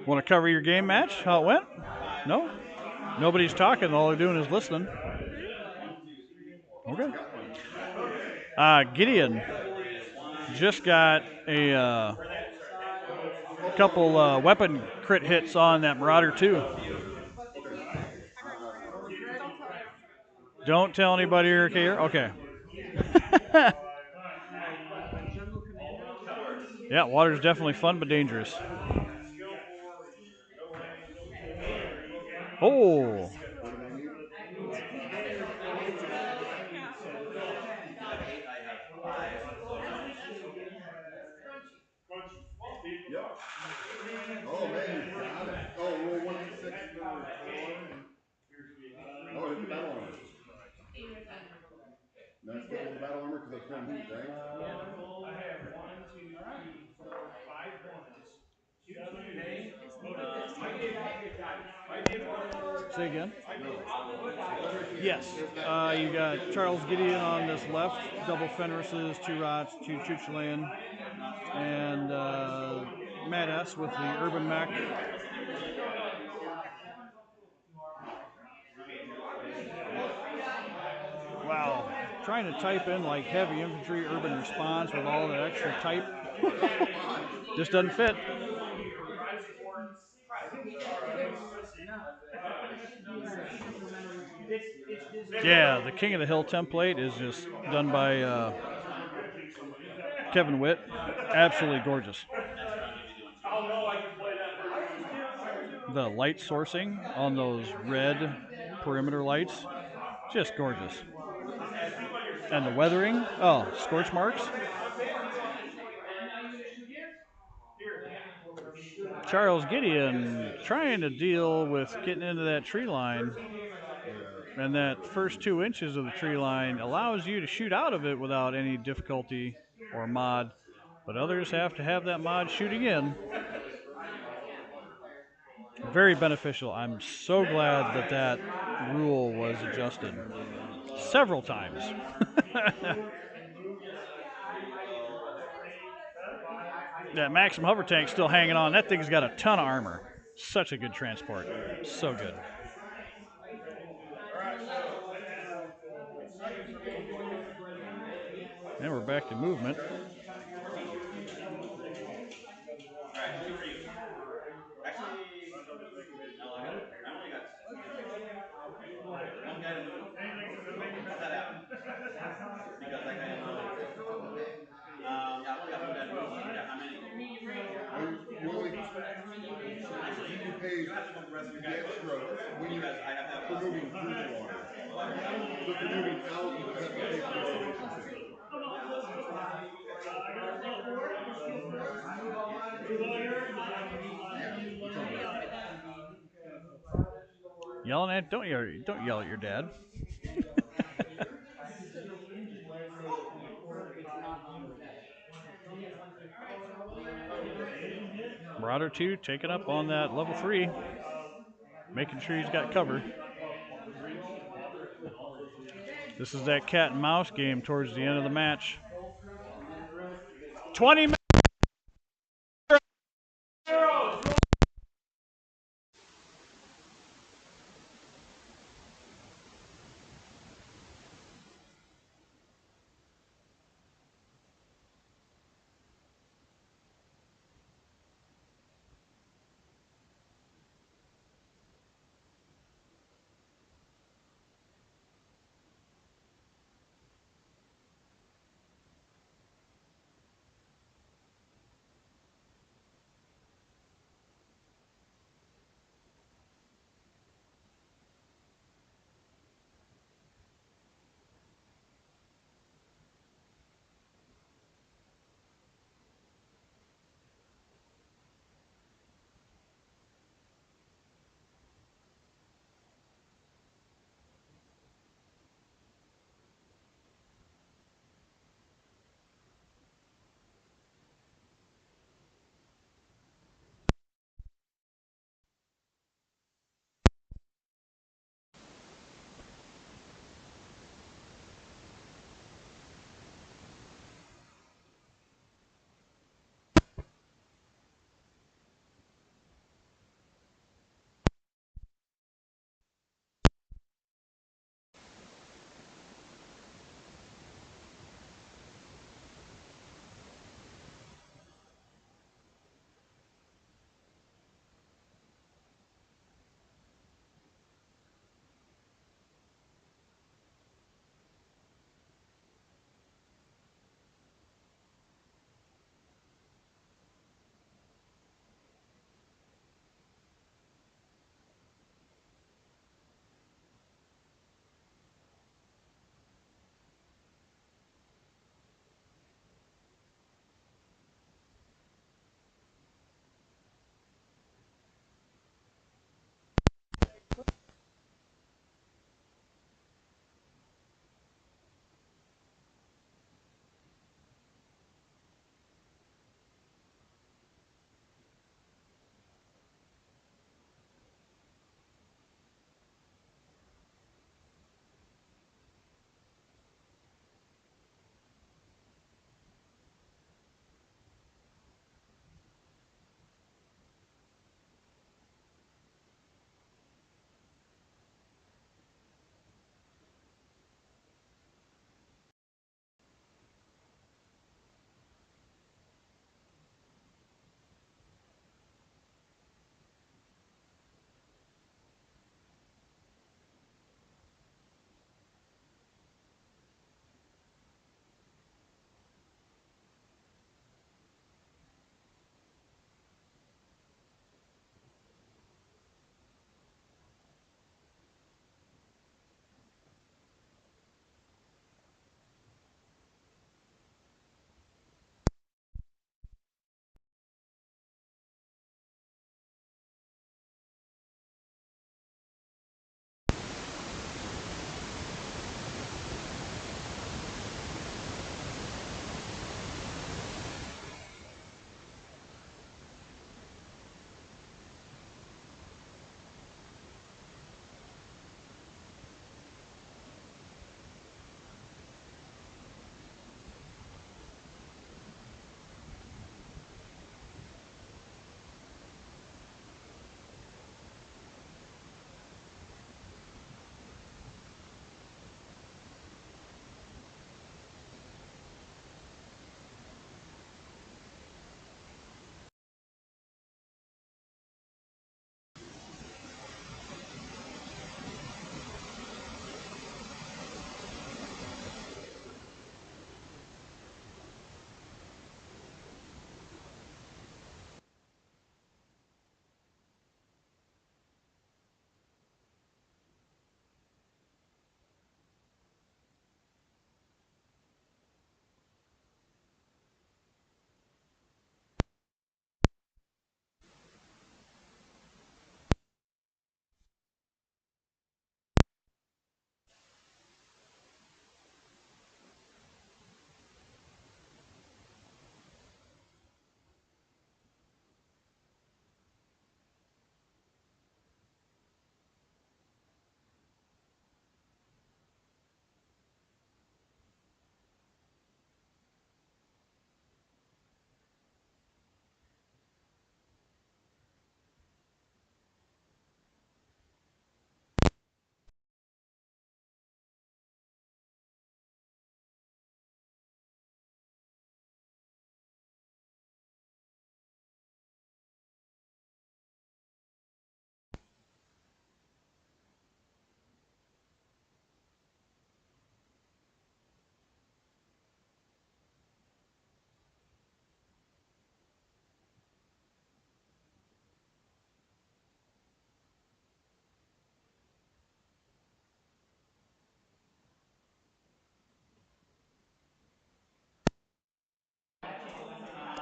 Want to cover your game match? How it went? No? Nobody's talking. All they're doing is listening. Okay. Gideon just got a couple weapon crit hits on that Marauder 2. Okay. Don't tell anybody you're here. Okay. Yeah, water's definitely fun but dangerous. Oh. What do they need? Yep. Oh man, you got it. Oh, roll 1d6 for battle armor. Oh, hit the battle armor. Next hit with the battle armor because that's one heat, right? Say again? No. Yes. You got Charles Gideon on this left, double Fenrises, 2 Rots, 2 Chuchulayan, and Matt S with the Urban Mech. Wow. Trying to type in like heavy infantry urban response with all the extra type just doesn't fit. Yeah, the King of the Hill template is just done by Kevin Witt. Absolutely gorgeous. I'll know I can play that. The light sourcing on those red perimeter lights, just gorgeous. And the weathering, oh, scorch marks. Charles Gideon trying to deal with getting into that tree line. And that first 2 inches of the tree line allows you to shoot out of it without any difficulty or mod. But others have to have that mod shooting in. Very beneficial. I'm so glad that that rule was adjusted several times. That Maxim hover tank's still hanging on. That thing's got a ton of armor. Such a good transport. So good. And we're back to movement. You pay the extra when you for moving through the water. So if you're moving out, you just have to pay for the efficiency. Yelling at don't yell at your dad. Marauder 2 taking up on that level 3, making sure he's got cover. This is that cat and mouse game towards the end of the match. 20 minutes.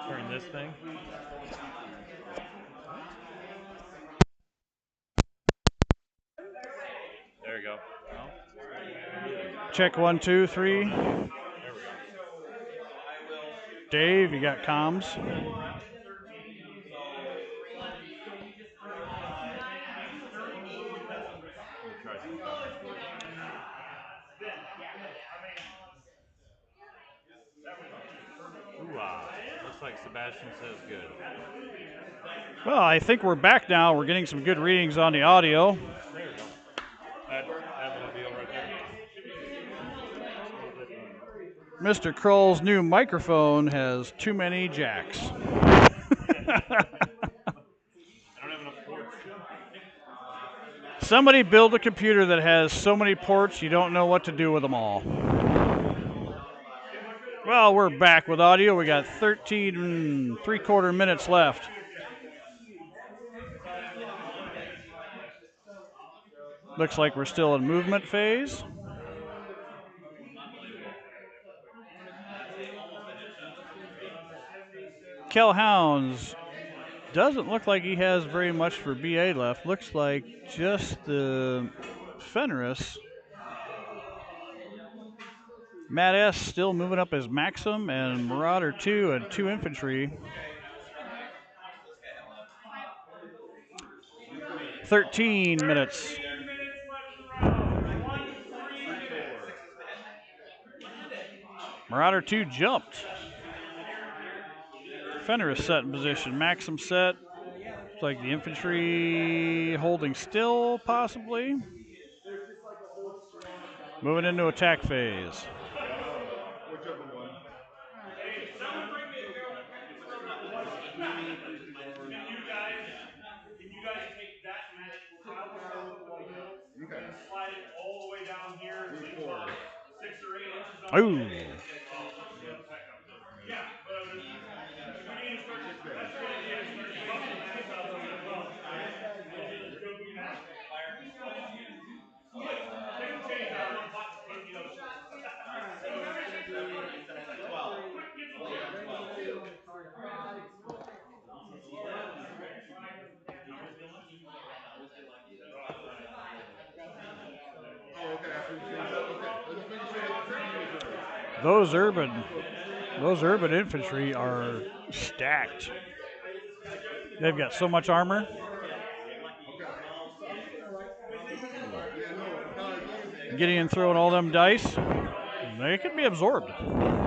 Turn this thing. There you go. No? Check 1, 2, 3. There we go. Dave, you got comms? Let me try something. Ooh-ah. Looks like Sebastian says good. Well, I think we're back now. We're getting some good readings on the audio. There you go. That little deal right there. Mr. Kroll's new microphone has too many jacks. I don't have enough ports. Somebody build a computer that has so many ports you don't know what to do with them all. Well, we're back with audio. We got 13 3/4 minutes left. Looks like we're still in movement phase. Kel Hounds doesn't look like he has very much for BA left. Looks like just the Fenris. Matt S still moving up as Maxim, and Marauder 2 and 2 infantry. 13 minutes. 10 minutes left in the round. 1-3 Marauder 2 jumped. Fenris set in position. Maxim set. Looks like the infantry holding still, possibly. Moving into attack phase. Whichever one. Hey, someone bring me a barrel of crackers for Can you guys take that magical tile Okay. and slide it all the way down here, like about 6 or 8 inches up? Ooh. Yeah, but we need to start. That's a good idea. Start buffing that stuff as well. Take the change out of the buttons, but you know. Oh, okay. After you change that, okay. I was just making sure that the CPU was right. Those urban infantry are stacked. They've got so much armor. Okay. Yeah, no, as long as the Gideon throwing all them dice. They can be absorbed. 4, 5.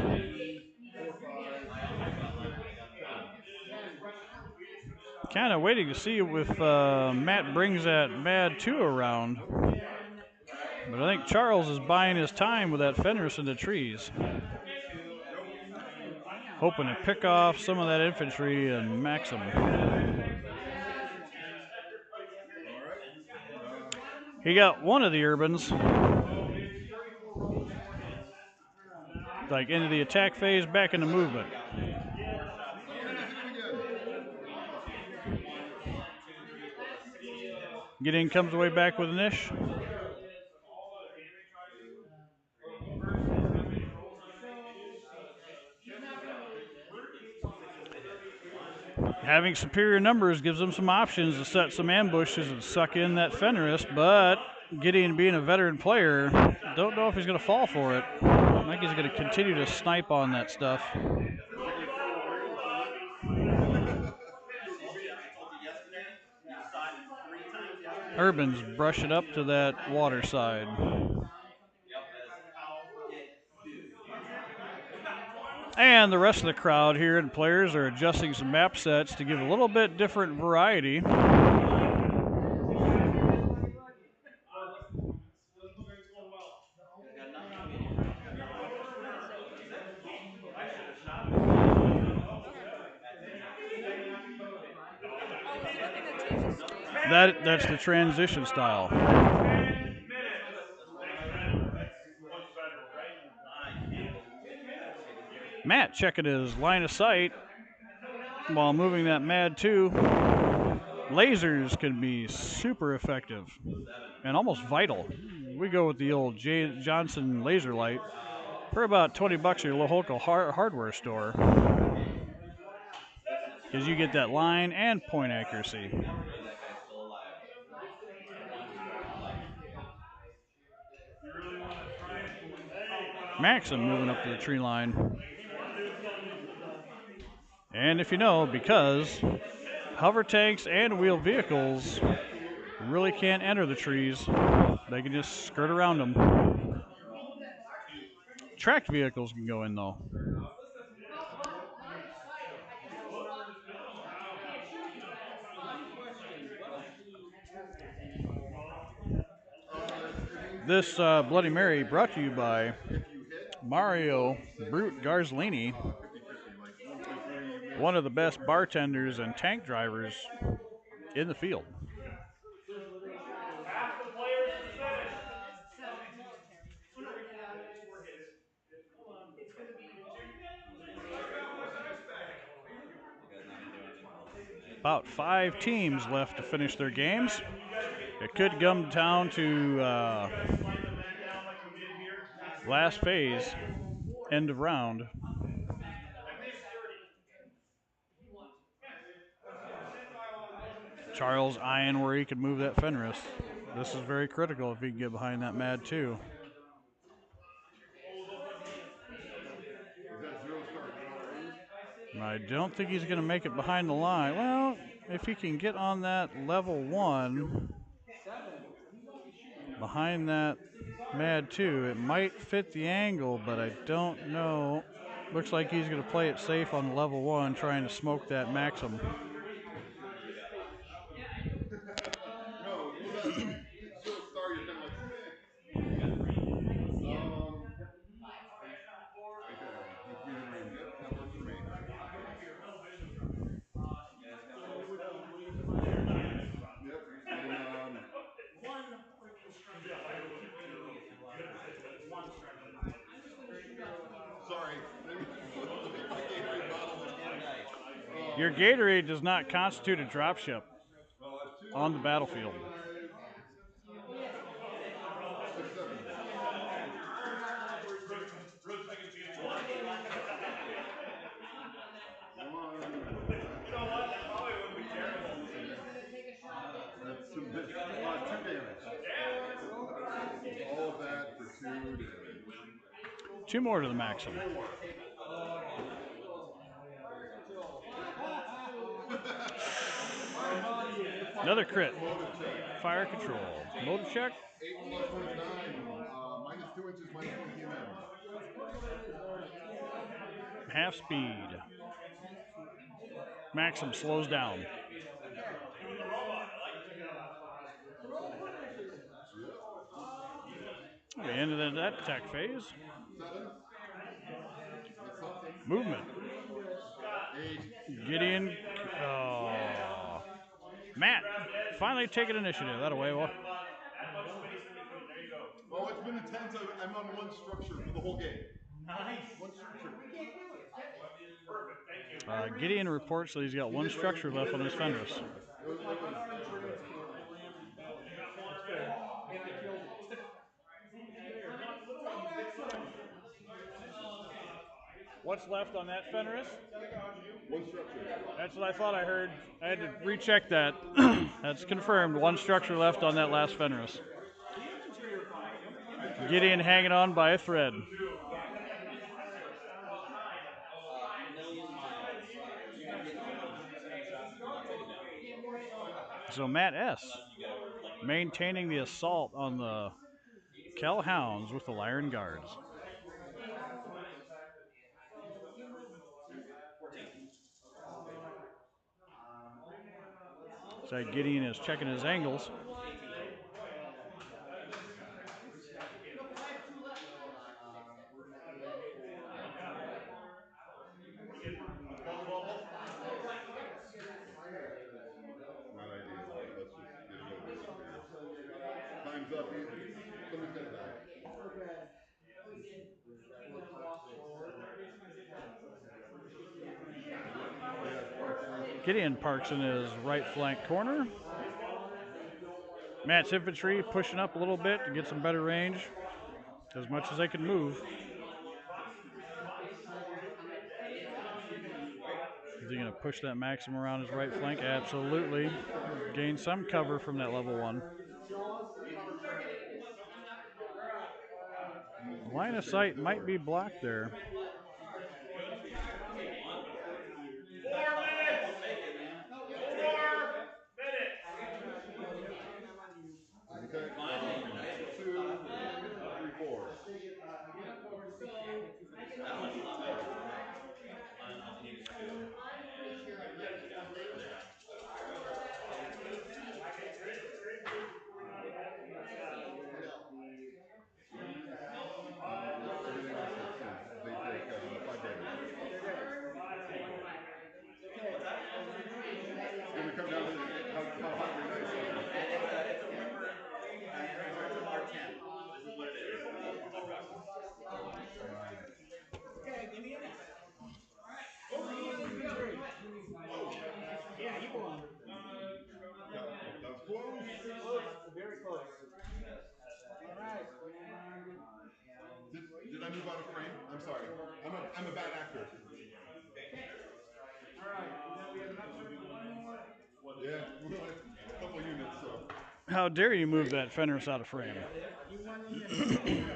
Kind of waiting to see if Matt brings that Mad 2 around. But I think Charles is buying his time with that Fenris in the trees. Hoping to pick off some of that infantry and Maxim. He got one of the urbans. Like into the attack phase, back into movement. Gideon comes away back with an ish. Having superior numbers gives them some options to set some ambushes and suck in that Fenris, but Gideon being a veteran player, don't know if he's going to fall for it. I think he's going to continue to snipe on that stuff. Urban's brushing up to that water side. And the rest of the crowd here and players are adjusting some map sets to give a little bit different variety. That's the transition style. 10 minutes. Matt checking his line of sight while moving that Mad 2. Lasers can be super effective and almost vital. We go with the old Johnson laser light for about $20 at your local hardware store. because you get that line and point accuracy. Maxim moving up to the tree line. And if you know, because hover tanks and wheeled vehicles really can't enter the trees, they can just skirt around them. Tracked vehicles can go in though. This Bloody Mary brought to you by Mario Brute Garzlini, one of the best bartenders and tank drivers in the field. Half the players is finished. About 5 teams left to finish their games. It could come down to last phase, end of round. Charles eyeing where he could move that Fenris. This is very critical if he can get behind that Mad 2. I don't think he's going to make it behind the line. Well, if he can get on that level 1 behind that Mad 2, it might fit the angle, but I don't know. Looks like he's going to play it safe on level 1, trying to smoke that Maxim. No, well, that short star, you're kind of like, meh. Yep, that works for me. Yep, and sorry, let me get my Gatorade bottle this morning. Your Gatorade does not constitute a dropship on the battlefield. 6, 7. You know what? That probably wouldn't be terrible. That's 2 damage. All of that for 2 damage. 2 more to the Maxim. Another crit. Fire control. Motor check. 8 plus 1 is 9. Minus 2 inches, minus 1 km. Half speed. Maxim slows down. The end of that attack phase. 7. Movement. 8. Gideon. Matt finally taking initiative. That away. Well. Oh, it's been intense. I'm on 1 structure for the whole game. Nice. 1 structure. Perfect, thank you. Gideon reports that he's got 1 structure left on his Fenris. What's left on that Fenris? 1 structure. That's what I thought I heard. I had to recheck that. That's confirmed. 1 structure left on that last Fenris. Gideon hanging on by a thread. So Matt S. maintaining the assault on the Kell Hounds with the Lyran Guards. So Gideon is checking his angles. Not ideal, but let's just get it over with here. Time's up. Somebody's got to die. Gideon parks in his right flank corner. Matt's infantry pushing up a little bit to get some better range, as much as they can move. he going to push that Maxim around his right flank? Absolutely. Gain some cover from that level 1. Line of sight might be blocked there. 4 minutes. 4 minutes. Okay. 2, 3, 4. That one's a lot better. Mine only needs 2. Everything else makes sense. They take 5 damage. What's that? It's going to come down to how hot your dice are. It's a rumor. It's a R10. This is what it is. Okay, give me a minute. Yeah, you go on. That was close. Very close. All right. Did I move out of frame? I'm sorry. I'm a bad actor. All right. We have enough room for one more. Yeah, a couple units. So. How dare you move that Fenris out of frame? You won the mission.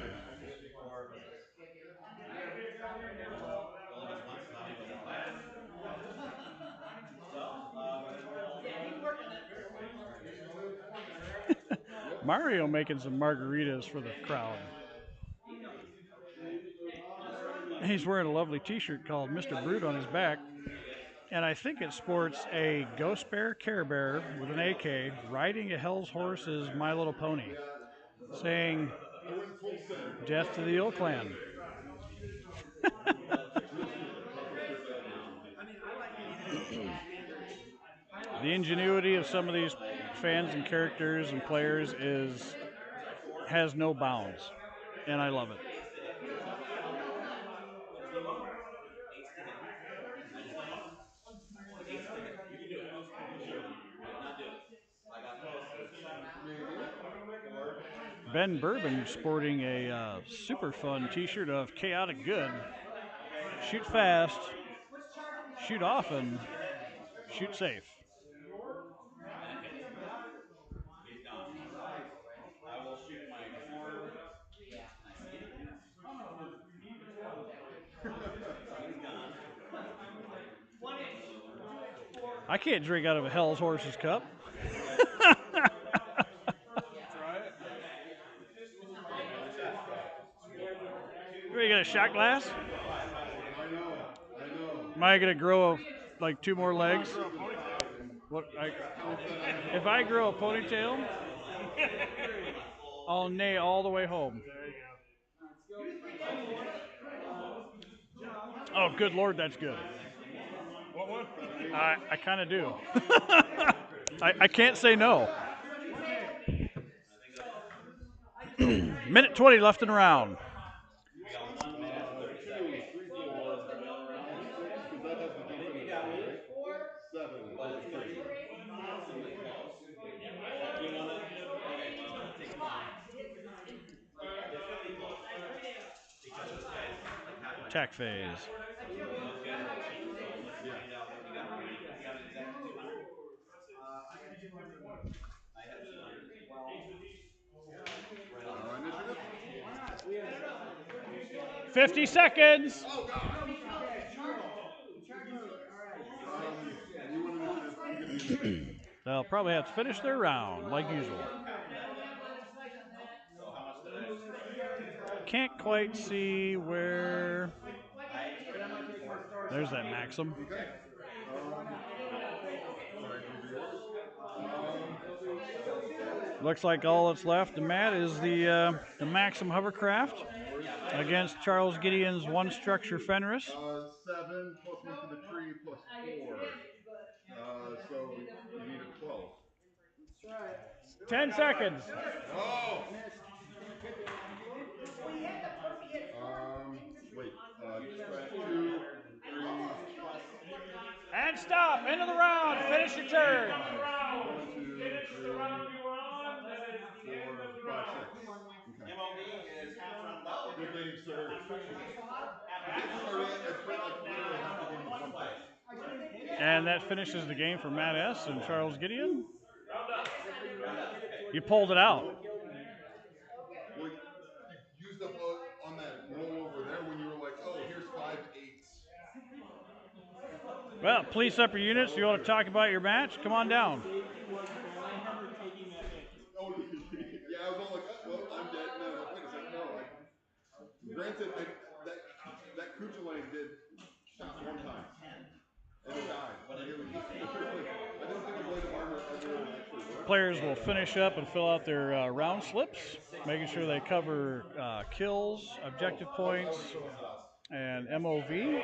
Mario making some margaritas for the crowd. He's wearing a lovely t-shirt called Mr. Brute on his back. And I think it sports a Ghost Bear Care Bear with an AK riding a Hell's Horse's My Little Pony, saying, "Death to the old clan." The ingenuity of some of these fans and characters and players has no bounds, and I love it. Ben Bourbon sporting a super fun t-shirt of Chaotic Good. Shoot fast, shoot often, shoot safe. I will shoot my form. He's gone. I can't drink out of a Hell's Horse's cup. You got a shot glass? I know. Am I gonna grow like 2 more legs? What? If I grow a ponytail, I'll neigh all the way home. Oh, good Lord, that's good. What one? I kind of do. I can't say no. Minute 20 left in the round. 2, 3, 4, 6, because that has the defense, right? 7 for the tree. You want to? Okay, well, take mine. It's going to be close. Because this guy's like half my Attack phase. Those guys are cheap, so let's find out what you got for me. You got an exact 200? I have 200. Right on. Initiative? 50 seconds. Oh, God. You want initiative? I'm going to be in the ring. They'll probably have to finish their round, like usual. So how much did I? Can't quite see where. There's that Maxim. Okay. Sorry, those are yours. Looks like all that's left, Matt, is the Maxim hovercraft against Charles Gideon's one structure Fenris. 7 plus 1 for the tree plus 4. So you need a 12. 10 seconds. Oh! Wait. 2, 3. And stop. End of the round. Finish your turn. 1, 2, 3, 4, 5, 6. Okay. MOB is half round left. Good game, sir. I literally have to go into one place. And that finishes the game for Matt S. and Charles Gideon. You pulled it out. Well, you used up on that roll over there when you were like, oh, here's 5 8s. Well, police upper units, you want to talk about your match? Come on down. Oh, yeah, I was all like, oh, well, I'm dead. And I was like, wait a second, no. Granted, that Kujalane did shot one time. And it died. Like, it was just, I didn't think the Blade of Armor ever actually worked. Players will finish up and fill out their round slips, making sure they cover kills, objective points, and MOV.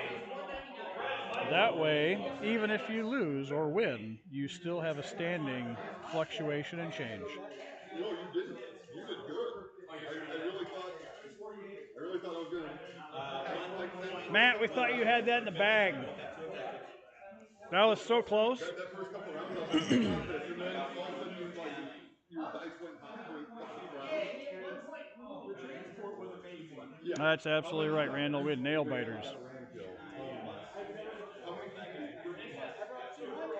That way, even if you lose or win, you still have a standing fluctuation and change. No, you did good. I really thought I was gonna like Matt, we thought you had that in the bag. That was so close. That first couple rounds I was like, you got this, and then all of a sudden your dice went high for a couple of rounds. The transport was amazing. Yeah. That's absolutely right, Randall. We had nail biters.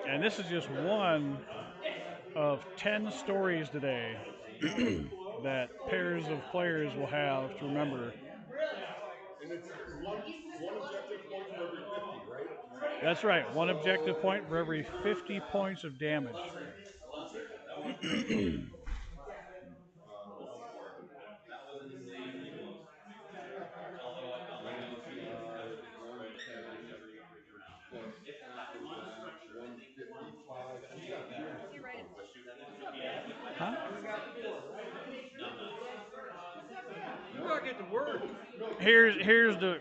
And this is just one of 10 stories today that pairs of players will have to remember. And it's one objective point for every 50, right? That's right, one objective point for every 50 points of damage. Huh? You're not getting to work. Here's the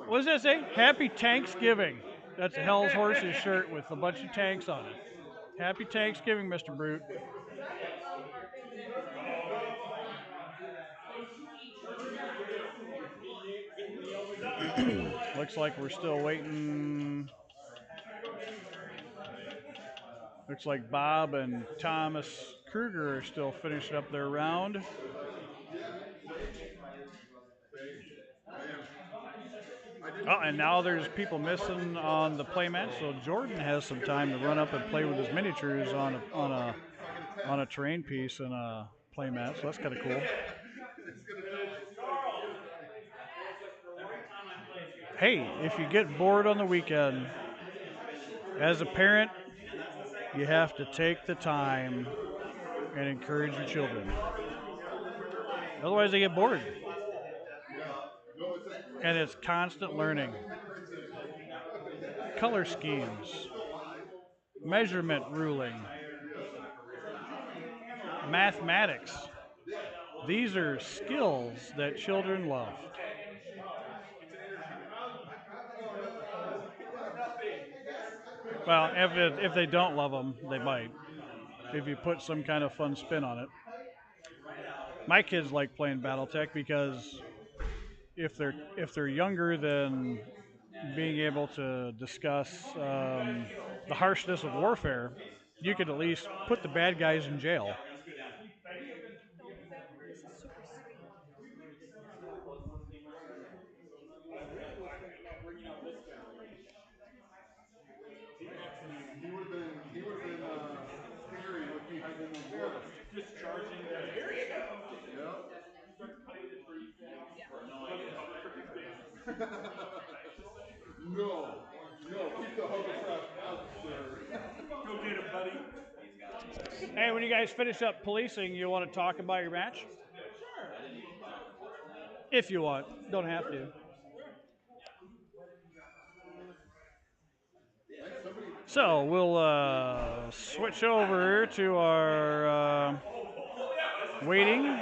what does that say? Happy Thanksgiving. That's a Hell's Horses shirt with a bunch of tanks on it. Happy Thanksgiving, Mr. Brute. Looks like we're still waiting. Looks like Bob and Thomas Kruger are still finishing up their round. Oh, and now there's people missing on the playmat, so Jordan has some time to run up and play with his miniatures on a terrain piece and a playmat, so that's kind of cool. Hey, if you get bored on the weekend, as a parent, you have to take the time and encourage your children. Otherwise, they get bored. And it's constant learning. Color schemes, measurement ruling, mathematics. These are skills that children love. Well, if they don't love them, they might. If you put some kind of fun spin on it. My kids like playing Battletech because if they're younger than being able to discuss the harshness of warfare, you could at least put the bad guys in jail. He would have been scary with me hiding in those woods. Just charging there. Here you go. Yep. No, keep the hovercraft out, sir. Go get him, buddy. Hey, when you guys finish up policing, you want to talk about your match? If you want, don't have to. So we'll switch over to our waiting